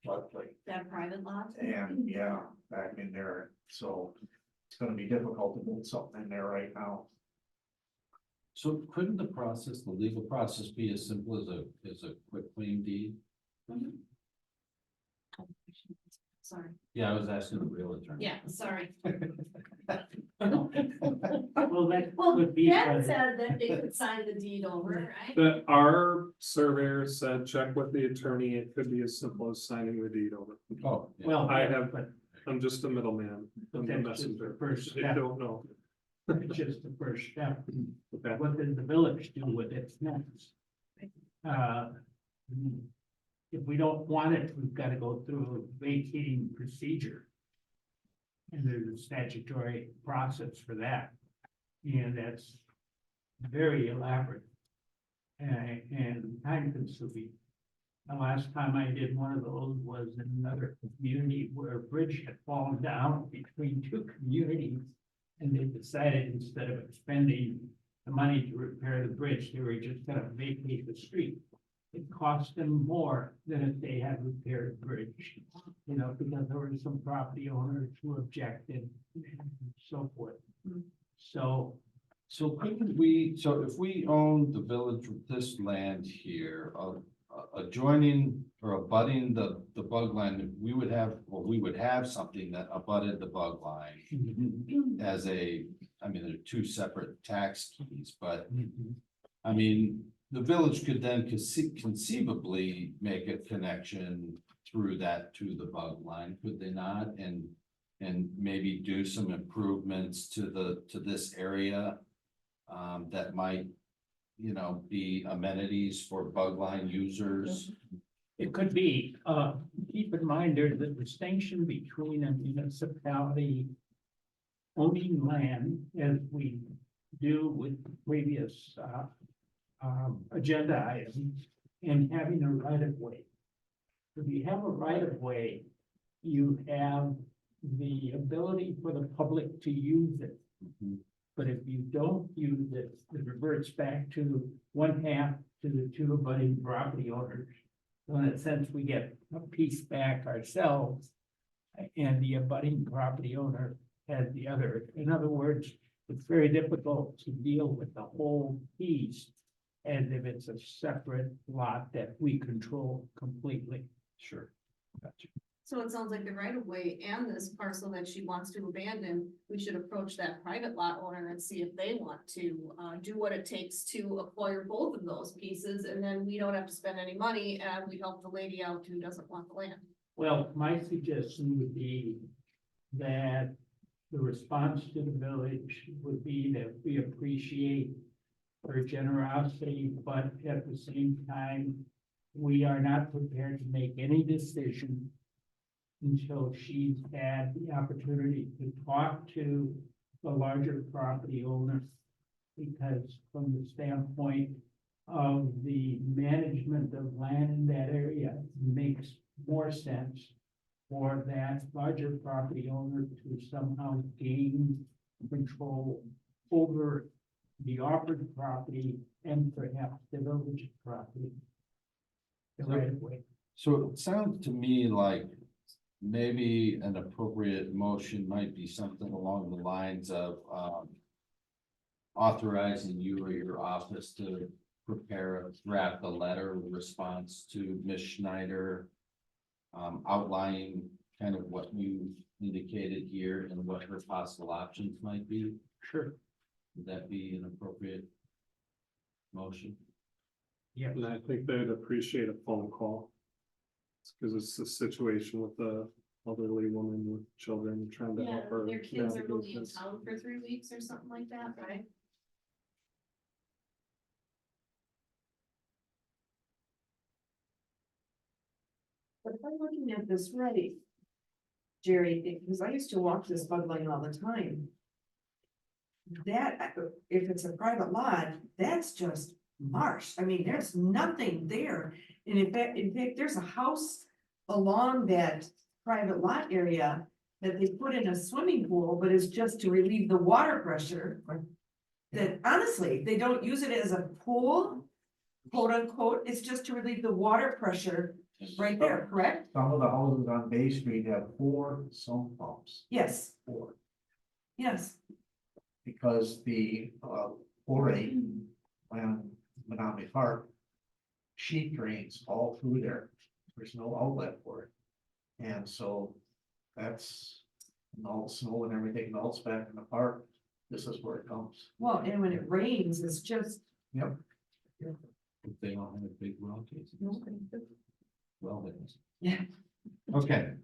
Floodplain. That private lot? And yeah, back in there. So it's gonna be difficult to build something in there right now. So couldn't the legal process be as simple as a quick claim deed? Sorry, Yeah, I was asking the real attorney. yeah, sorry. Well, that Well, could be. Dad said that they could sign the deed over, right? that our surveyor said, check with the attorney, it could be as simple as signing the deed over. Oh, yeah. Well, I have- but I'm just a middleman, I'm the that's just the messenger, first I step. don't know. It's just the first step. Okay. What did the village do with it next? If we don't want it, we've got to go through a vacating procedure. And there's a statutory process for that. And that's very elaborate. And time consuming. The last time I did one of those was in another community where a bridge had fallen down between two communities. And they decided instead of expending the money to repair the bridge, they were just gonna vacate the street. It cost them more than if they had repaired the bridge, you know, because there were some property owners who objected and so forth. So, So couldn't we, so if we own the village, this land here, adjoining or abutting the bug line, we would have something that abutted the bug line as a, I mean, there are two separate tax keys, but I mean, the village could then conceivably make a connection through that to the bug line, could they not? And maybe do some improvements to this area that might, you know, be amenities for bug line users. it could be, keep in mind, there's a distinction between a municipality owning land, as we do with the previous, agenda items and having a right of way. If you have a right of way, you have the ability for the public to use it. Mhm. But if you don't use it, it reverts back to one half to the two abutting property owners. So in a sense, we get a piece back ourselves. And the abutting property owner has the other. In other words, it's very difficult to deal with the whole piece. As if it's a separate lot that we control completely. Sure. Gotcha. So it sounds like the right of way and this parcel that she wants to abandon, we should approach that private lot owner and see if they want to do what it takes to acquire both of those pieces, and then we don't have to spend any money, and we help the lady out who doesn't want the land. Well, my suggestion would be that the response to the village would be that we appreciate her generosity, but at the same time, we are not prepared to make any decision until she's had the opportunity to talk to the larger property owner. Because from the standpoint of the management of land in that area, it makes more sense for that larger property owner to somehow gain control over the offered property and perhaps the village property. The right of way. So it sounds to me like maybe an appropriate motion might be something along the lines of, authorizing you or your office to prepare a draft, a letter of response to Ms. Schneider, outlining kind of what you indicated here and what her possible options might be. Sure. Would that be an appropriate motion? Yeah. And I think they'd appreciate a phone call. Because it's a situation with the elderly woman with children trying to help her. Their kids are navigate only in this. town for 3 weeks or something like that, right? But if I'm looking at this right, Jerry, because I used to walk this bug lane all the time. That, if it's a private lot, that's just marsh. I mean, there's nothing there. And in fact, there's a house along that private lot area that they put in a swimming pool, but it's just to relieve the water pressure. That honestly, they don't use it as a pool, quote unquote. It's just to relieve the water pressure right there, correct? Some of the houses on Bay Street have 4 sump pumps, Yes, 4, yes. because the, 4A on Menominee Park, sheet drains all through there. There's no outlet for it. And so that's, and all the snow and everything melts back in the park. This is where it comes. Well, and when it rains, it's just. Yep. If they don't have big well cases. Well, it is. Yeah. Okay.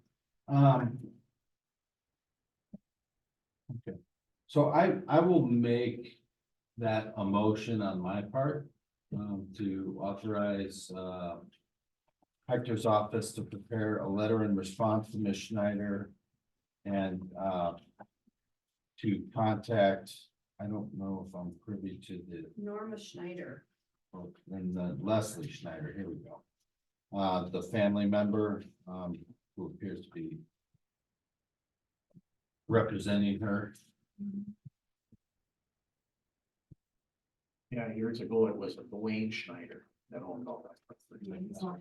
Okay, so I will make that a motion on my part, to authorize, Hector's office to prepare a letter in response to Ms. Schneider. And, to contact, I don't know if I'm privy to the, Norma Schneider. and Leslie Schneider, here we go. The family member, who appears to be representing her. Yeah, years ago, it was Dwayne Schneider that owned all that. So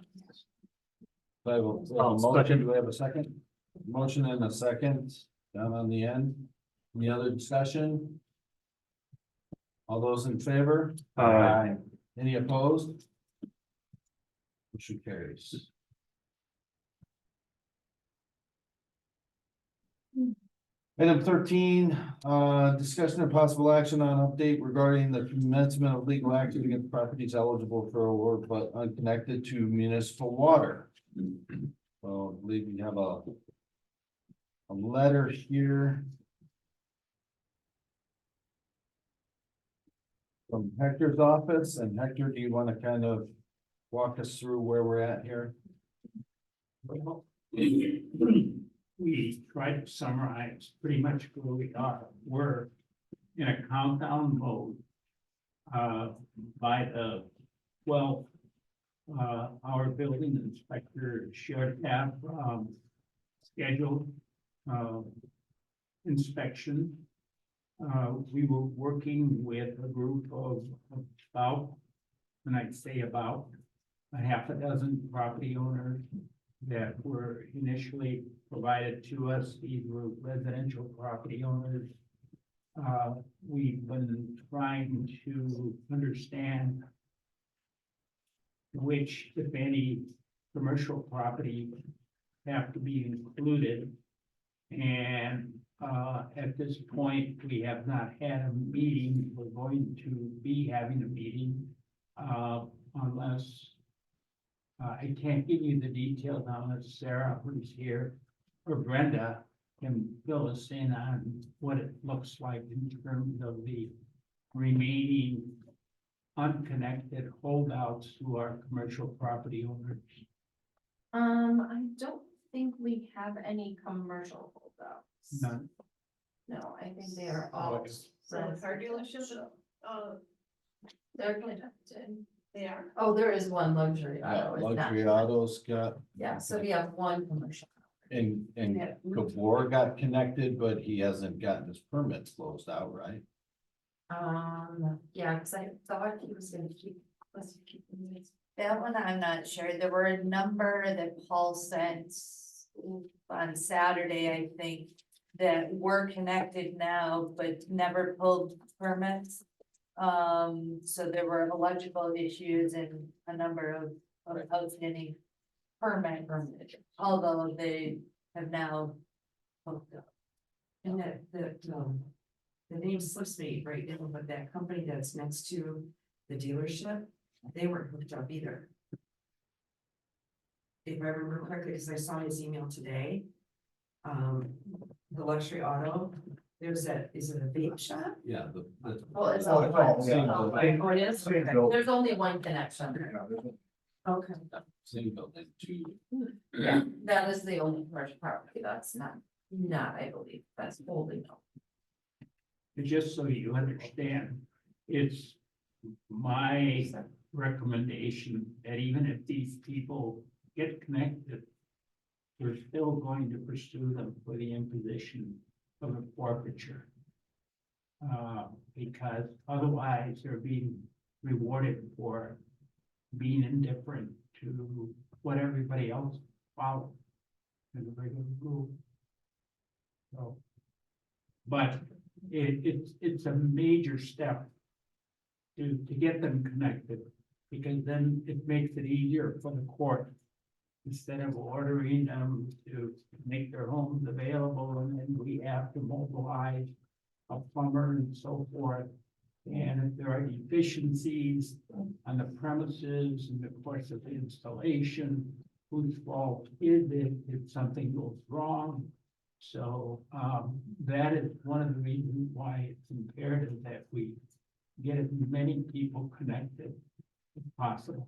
I will, motion, do we have a second? Motion and a second, down on the end. Any other discussion? All those in favor? Aye. Any opposed? Motion carries. Item 13, discussion of possible action on update regarding the commencement of legal action against properties eligible for award but unconnected to municipal water. So I believe we have a letter here from Hector's office. And Hector, do you want to kind of walk us through where we're at here? Well, we tried to summarize pretty much where we are. in a countdown mode. By the, well, our building inspector should have, scheduled, inspection. We were working with a group of about, when I say about, a half a dozen property owners that were initially provided to us. These were residential property owners. We've been trying to understand which, if any, commercial property have to be included. And at this point, we have not had a meeting. We're going to be having a meeting unless I can't give you the details unless Sarah, who's here, or Brenda can fill us in on what it looks like in terms of the remaining unconnected holdouts who are commercial property owners. I don't think we have any commercial holdouts. None. No, I think they are all. So the car dealership, They're connected. they are. Oh, there is one luxury Yeah, auto. is not luxury connected. autos got, Yeah, so we have one commercial. and Yeah. Gabor got connected, but he hasn't gotten his permits closed out, right? Yeah, cause I thought he was gonna keep, was he keeping these? That one, I'm not sure. There were a number that Paul sent on Saturday, I think, that were connected now, but never pulled permits. So there were electrical issues and a number of outstanding permits, although they have now hooked up. And the name slips me right now, but that company that's next to the dealership, they weren't hooked up either. If I remember correctly, because I saw his email today. The luxury auto, is it a vape shop? Yeah, Well, it's Oh, all it's all- one. yeah. Oh, Oh, it is? Okay. There's only one connection. Okay. same building, two. Yeah, that is the only commercial property. That's not, I believe, that's holding up. Just so you understand, it's my recommendation that even if these people get connected, we're still going to pursue them for the imposition of a forfeiture. Because otherwise they're being rewarded for being indifferent to what everybody else follows as a regular rule. So, but it's a major step to get them connected, because then it makes it easier for the court. Instead of ordering them to make their homes available, and then we have to mobilize a plumber and so forth. And if there are deficiencies on the premises in the course of the installation, whose fault is it if something goes wrong? So that is one of the reasons why it's imperative that we get as many people connected as possible.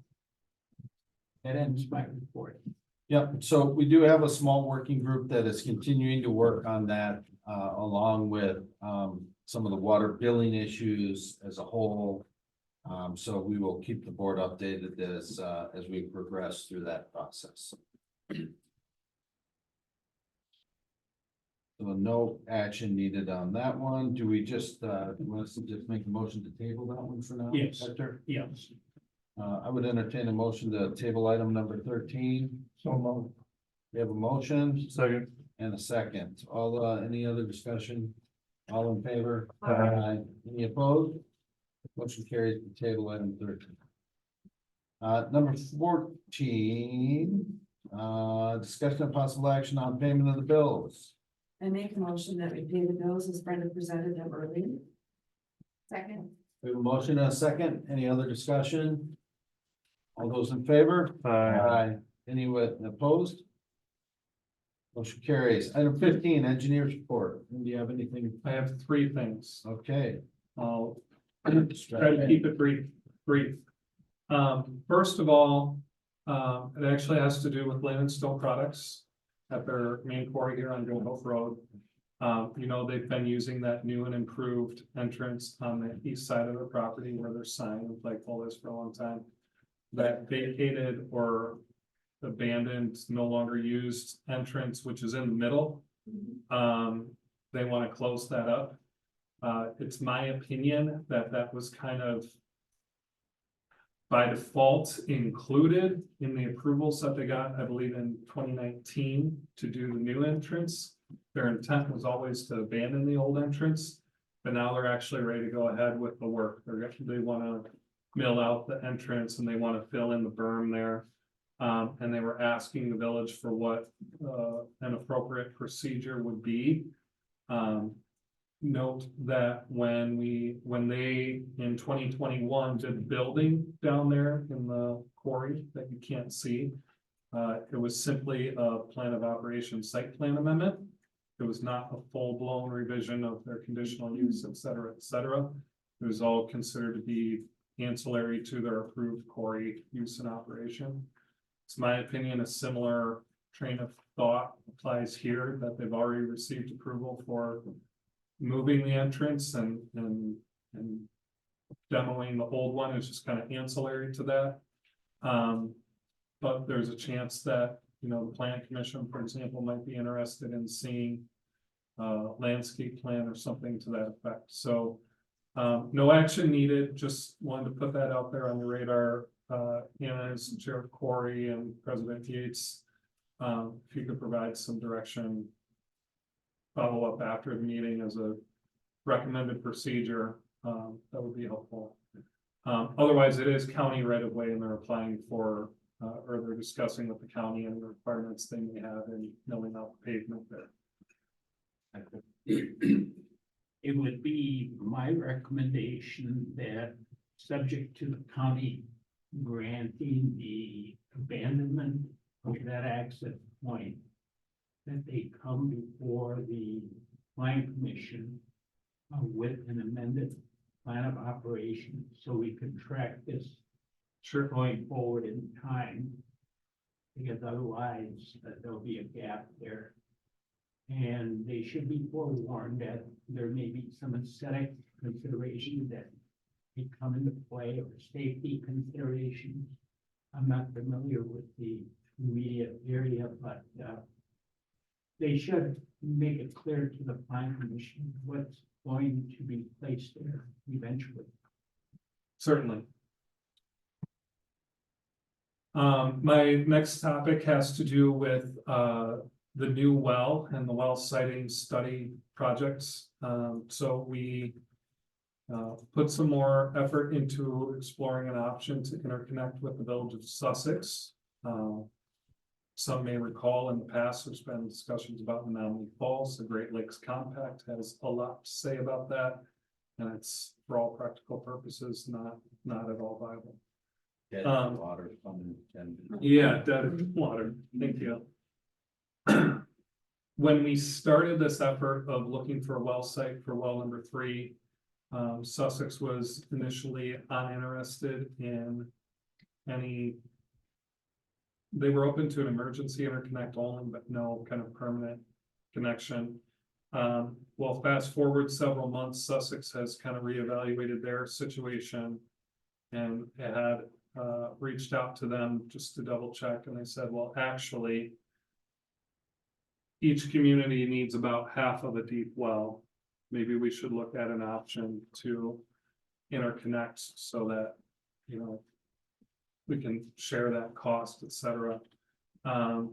That ends my report. Yep, so we do have a small working group that is continuing to work on that, along with, some of the water billing issues as a whole. So we will keep the board updated as we progress through that process. So no action needed on that one. Do we just, want us to just make a motion to table that one for now? Yes. Hector? Yes. I would entertain a motion to table item number 13. So moved. We have a motion Second. and a second. All, any other discussion? All in favor? Aye. Any opposed? Motion carries to table item 13. Number 14, discussion of possible action on payment of the bills. I make a motion that we pay the bills as Brenda presented them earlier. Second. We have a motion and a second. Any other discussion? All those in favor? Aye. Anyone opposed? Motion carries. Item 15, engineer's report. Do you have anything? I have three things. Okay. I'll try to keep it brief. First of all, it actually has to do with Land and Stone Products at their main quarry here on Joe Hill Road. You know, they've been using that new and improved entrance on the east side of the property where their sign and flagpole is for a long time. That vacated or abandoned, no longer used entrance, which is in the middle. They want to close that up. It's my opinion that that was kind of by default included in the approvals that they got, I believe in 2019 to do the new entrance. Their intent was always to abandon the old entrance, but now they're actually ready to go ahead with the work. They want to mill out the entrance and they want to fill in the berm there. And they were asking the village for what an appropriate procedure would be. Note that when they in 2021 did building down there in the quarry that you can't see. It was simply a plan of operation site plan amendment. It was not a full-blown revision of their conditional use, et cetera, et cetera. It was all considered to be ancillary to their approved quarry use and operation. It's my opinion, a similar train of thought applies here, that they've already received approval for moving the entrance and demoing the old one is just kind of ancillary to that. But there's a chance that, you know, the plan commission, for example, might be interested in seeing a landscape plan or something to that effect. So no action needed, just wanted to put that out there on the radar. Anna's, Sheriff Corey and President Yates, if you could provide some direction, follow up after the meeting as a recommended procedure, that would be helpful. Otherwise, it is county right of way and they're applying for, or they're discussing with the county and the requirements they may have in milling out the pavement there. It would be my recommendation that, subject to the county granting the abandonment of that access point, that they come before the plan commission with an amended plan of operation, so we can track this going forward in time. Because otherwise, there'll be a gap there. And they should be forewarned that there may be some aesthetic considerations that may come into play, or safety considerations. I'm not familiar with the immediate area, but they should make it clear to the plan commission what's going to be placed there eventually. Certainly. My next topic has to do with the new well and the well siting study projects. So we put some more effort into exploring an option to interconnect with the village of Sussex. Some may recall in the past, there's been discussions about Menominee Falls. The Great Lakes Compact has a lot to say about that. And it's, for all practical purposes, not at all viable. Dead water, Yeah, dead water. Thank you. When we started this effort of looking for a well site for well number 3, Sussex was initially uninterested in any. They were open to an emergency interconnect only, but no kind of permanent connection. Well, fast forward several months, Sussex has kind of reevaluated their situation and had reached out to them just to double check. And they said, well, actually, each community needs about half of a deep well. Maybe we should look at an option to interconnect so that, you know, we can share that cost, et cetera.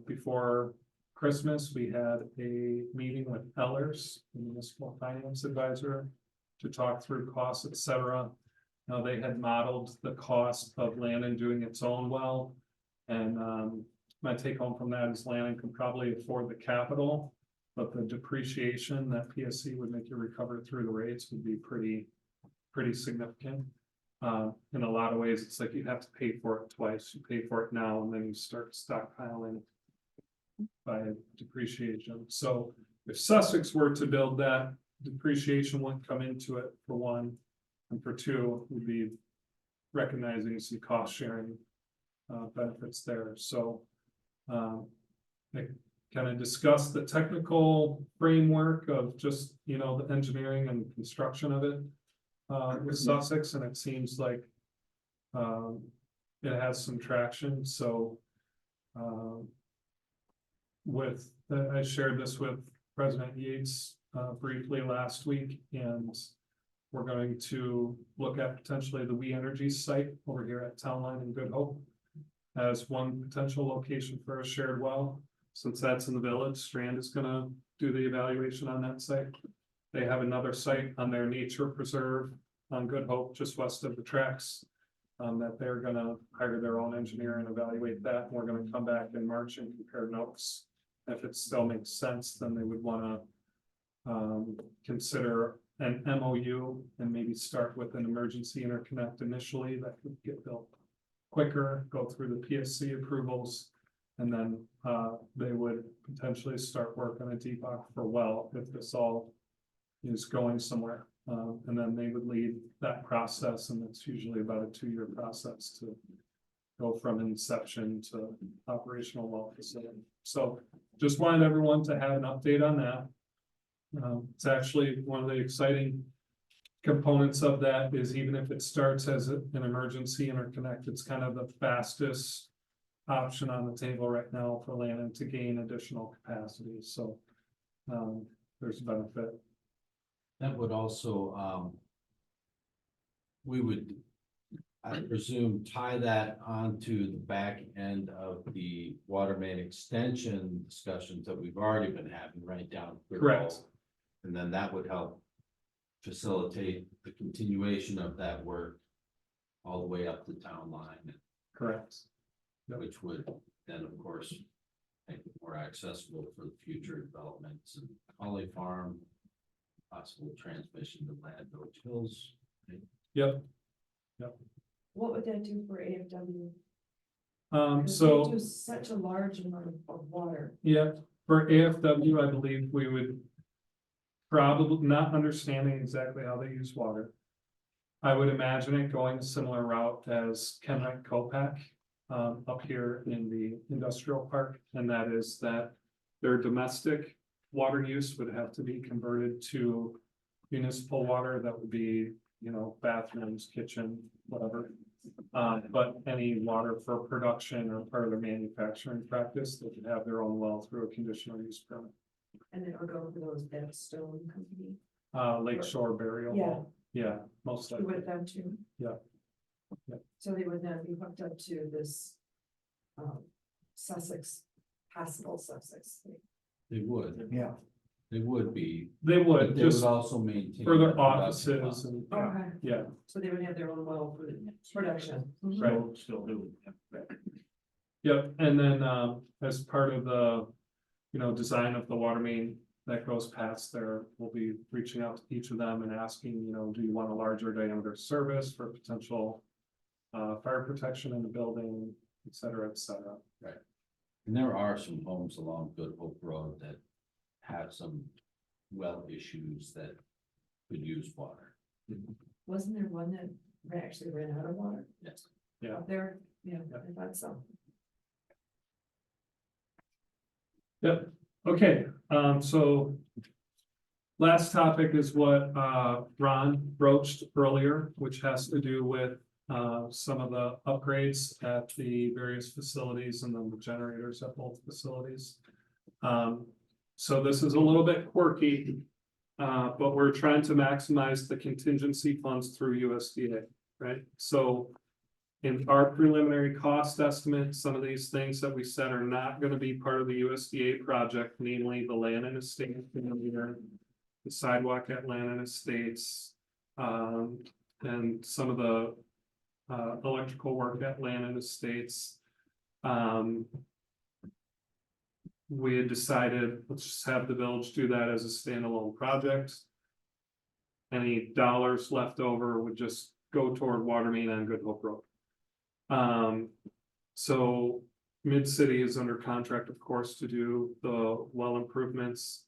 Before Christmas, we had a meeting with Ellers, the municipal finance advisor, to talk through costs, et cetera. Now, they had modeled the cost of Landon doing its own well. And my take home from that is Landon can probably afford the capital, but the depreciation that PSC would make you recover through the rates would be pretty significant. In a lot of ways, it's like you have to pay for it twice. You pay for it now and then you start stockpiling by depreciation. So if Sussex were to build that, depreciation wouldn't come into it, for one, and for two, would be recognizing some cost sharing benefits there. So I kind of discuss the technical framework of just, you know, the engineering and construction of it. With Sussex, and it seems like. It has some traction, so. I shared this with President Yates, briefly last week, and. We're going to look at potentially the We Energy site over here at Town Line in Good Hope. As one potential location for a shared well, since that's in the village, Strand is gonna do the evaluation on that site. They have another site on their nature preserve on Good Hope, just west of the tracks. That they're gonna hire their own engineer and evaluate that. We're gonna come back in March and compare notes. If it still makes sense, then they would wanna consider an MOU and maybe start with an emergency interconnect initially that could get built quicker, go through the PSC approvals. And then they would potentially start work on a deep for well if this all is going somewhere. And then they would lead that process, and it's usually about a 2-year process to go from inception to operational well facility. So just wanted everyone to have an update on that. It's actually one of the exciting components of that is even if it starts as an emergency interconnect, it's kind of the fastest option on the table right now for Lannon to gain additional capacity. So there's benefit. That would also, we would, I presume, tie that onto the back end of the water main extension discussions that we've already been having right down. Correct. And then that would help facilitate the continuation of that work all the way up the town line. Correct. Which would then, of course, make it more accessible for future developments and Holly Farm, possible transmission to Land Village Hills. Yep. What would that do for AFW? So They do such a large amount of water. yeah, for AFW, I believe we would probably, not understanding exactly how they use water. I would imagine it going a similar route as Kenneck Copac up here in the industrial park, and that is that their domestic water use would have to be converted to municipal water. That would be, you know, bathrooms, kitchen, whatever. But any water for production or part of their manufacturing practice, they could have their own well through a conditional use permit. And then it'll go for those Dead Stone Company. Lake Shore Burial. Yeah. Well. Yeah, most likely. With them too. Yeah. Yeah. So they would then be hooked up to this. Sussex, passable Sussex. They would, Yeah. they would be, They but would they would just also maintain. for their the production offices line. and, Okay, yeah, so they would have their own well for the production. right. Still do. Yep, and then as part of the, you know, design of the water main that goes past there, we'll be reaching out to each of them and asking, you know, do you want a larger diameter service for potential fire protection in the building, et cetera, et cetera. And there are some homes along Good Hope Road that have some well issues that could use water. Wasn't there one that actually ran out of water? Yes. Yeah. Up there, yeah, Yeah. I thought so. Yep, okay, so. Last topic is what Ron broached earlier, which has to do with some of the upgrades at the various facilities and then the generators at both facilities. So this is a little bit quirky, but we're trying to maximize the contingency funds through USDA, right? So in our preliminary cost estimate, some of these things that we said are not going to be part of the USDA project, namely the Lannon Estate, the sidewalk at Lannon Estates, and some of the electrical work at Lannon Estates. We had decided, let's just have the village do that as a standalone project. Any dollars left over would just go toward water main on Good Hope Road. So Mid-City is under contract, of course, to do the well improvements.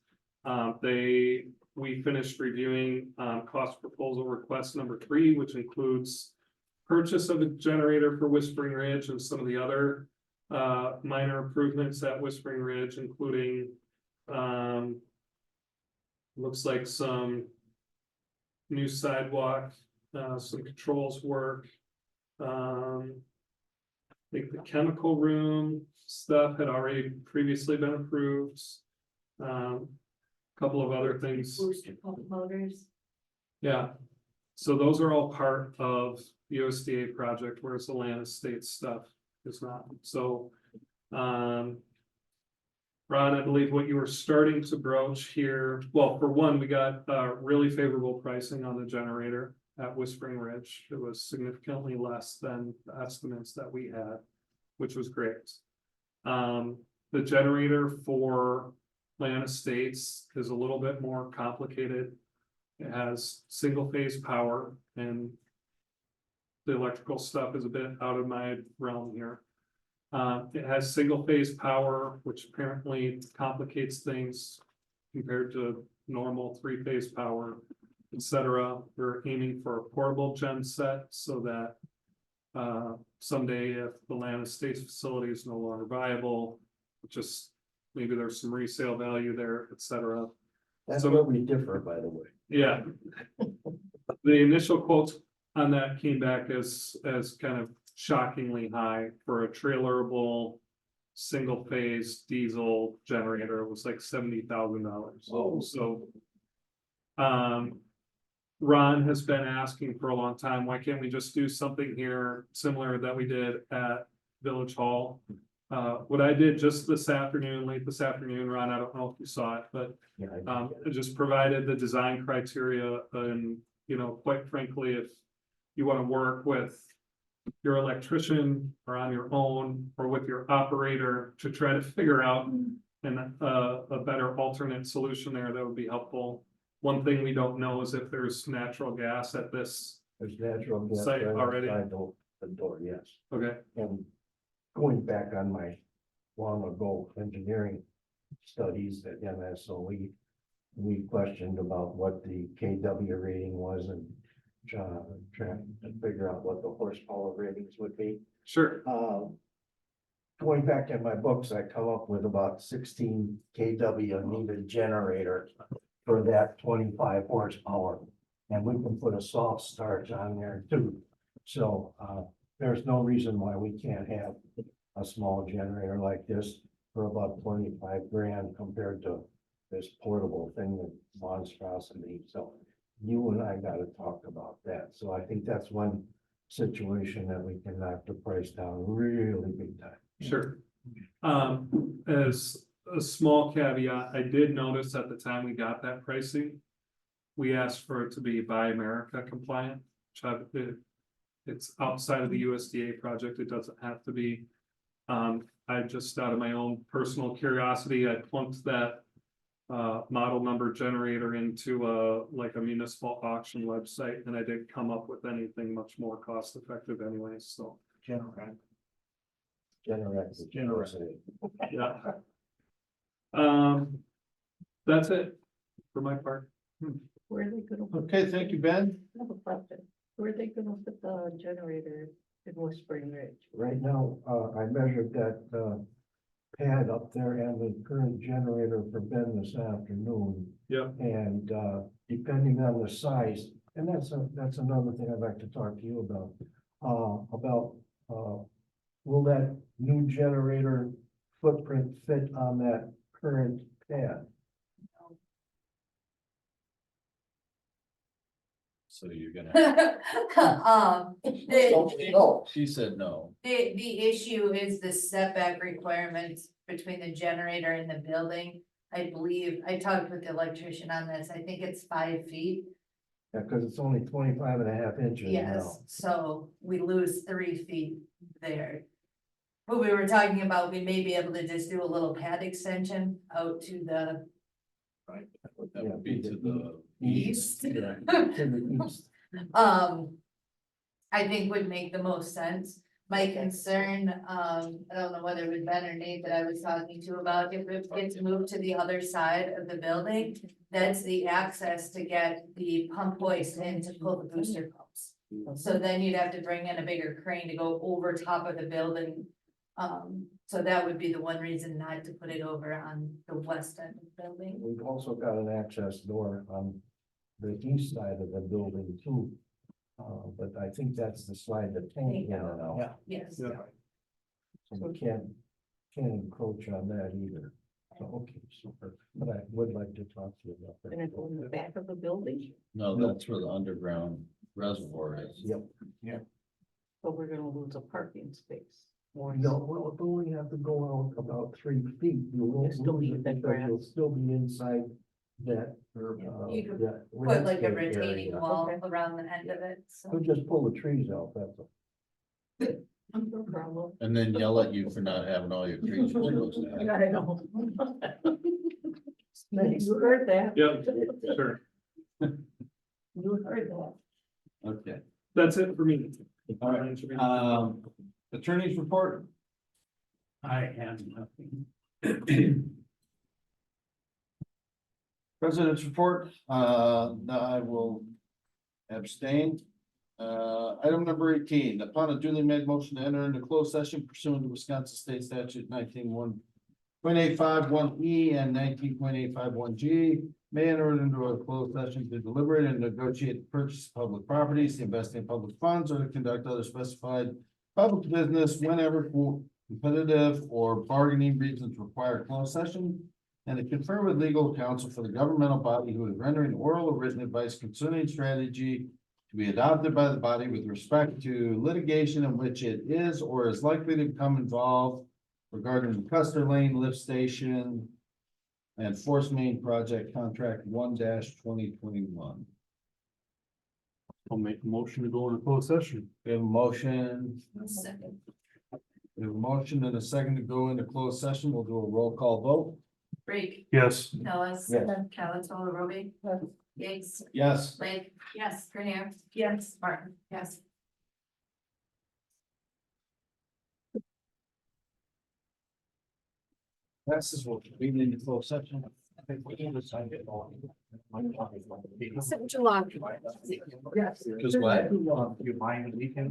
We finished reviewing cost proposal request number 3, which includes purchase of a generator for Whispering Ridge and some of the other minor improvements at Whispering Ridge, including, looks like some new sidewalk, some controls work. I think the chemical room stuff had already previously been approved. Couple of other things. Booster pump motors. Yeah, so those are all part of the USDA project, whereas the land estate stuff is not, so. Ron, I believe what you were starting to broach here, well, for one, we got really favorable pricing on the generator at Whispering Ridge. It was significantly less than the estimates that we had, which was great. The generator for land estates is a little bit more complicated. It has single phase power, and the electrical stuff is a bit out of my realm here. It has single phase power, which apparently complicates things compared to normal three-phase power, etc. We're aiming for a portable gen set so that someday if the land estates facility is no longer viable, just maybe there's some resale value there, etc. That's So- where we differ, by the way. Yeah. The initial quotes on that came back as kind of shockingly high for a trailerable single phase diesel generator. It was like $70,000. Whoa. So Ron has been asking for a long time, why can't we just do something here similar that we did at Village Hall? What I did just this afternoon, late this afternoon, Ron, I don't know if you saw it, but Yeah, it just provided the design criteria and, quite frankly, if you want to work with your electrician or on your own or with your operator to try to figure out a better alternate solution there, that would be helpful. One thing we don't know is if there's natural gas at this, there's natural gas Site right already. outside the door, yes. okay, And going back on my long ago engineering studies at MSO, we questioned about what the KW rating was and trying to figure out what the horsepower ratings would be. sure, Going back in my books, I come up with about 16 KW needed generator for that 25 horsepower. And we can put a soft start on there too. So there's no reason why we can't have a small generator like this for about 25 grand compared to this portable thing that monstrosity. So you and I gotta talk about that. So I think that's one situation that we can knock the price down really big time. sure. As a small caveat, I did notice at the time we got that pricing, we asked for it to be Buy America compliant, it's outside of the USDA project, it doesn't have to be. I just, out of my own personal curiosity, I plunked that model number generator into a municipal auction website, and I didn't come up with anything much more cost effective anyways, so, Generator. yeah. That's it for my part. Where are they gonna put, Okay, thank you, Ben. I have a question. Where are they gonna put the generator in Whispering Ridge? Right now, I measured that pad up there and the current generator for Ben this afternoon. Yeah. And depending on the size, and that's another thing I'd like to talk to you about, will that new generator footprint fit on that current pad? So you're gonna. The, She said no. the issue is the setback requirements between the generator and the building. I believe, I talked with the electrician on this, I think it's 5 feet. Yeah, because it's only 25.5 inches now. Yes, so we lose 3 feet there. But we were talking about, we may be able to just do a little pad extension out to the That would be to the east. To the east. I think would make the most sense. My concern, I don't know whether it was Ben or Nate that I was talking to about, if it gets moved to the other side of the building, that's the access to get the pump hoist in to pull the booster pumps. So then you'd have to bring in a bigger crane to go over top of the building. So that would be the one reason not to put it over on the west end of the building. We've also got an access door on the east side of the building too. But I think that's the slide that tank in and out. Yes. Yeah. So we can't encroach on that either. So, okay, super, but I would like to talk to you about that. And it's on the back of the building, No, that's where the underground reservoir is. Yep. but we're gonna lose a parking space. No, well, if we have to go out about 3 feet, you won't You'll still lose be it in that because you'll grass. still be inside that. You could that Put like a landscape retaining area. wall Okay. around the end of it, so. We'll just pull the trees out, that's all. No problem. And then yell at you for not having all your trees. closed down. I know. You heard that. Yeah, sure. You heard that. Okay, That's it for me. all right, attorney's report. I have nothing. President's report, I will abstain. Item number 18, upon a duly made motion to enter into closed session pursuant to Wisconsin State Statute 19.1.851E and 19.851G. May enter into a closed session to deliberate and negotiate the purchase of public properties, the investing in public funds, or to conduct other specified public business whenever competitive or bargaining reasons require closed session. And to confer with legal counsel for the governmental body who is rendering oral or written advice concerning strategy to be adopted by the body with respect to litigation in which it is or is likely to become involved regarding the Custer Lane Lift Station and Force Main Project Contract 1-2021. I'll make a motion to go into closed session. We have a motion, Second. we have a motion and a second to go into closed session. We'll do a roll call vote. Brake, Yes. Ellis. Yes. Calatrava, Roby. Yates, Yes. Blake. Yes. Grenier. Yes. Martin. Yes. This is what we need to close session. Except July. Because what? You mind the weekend?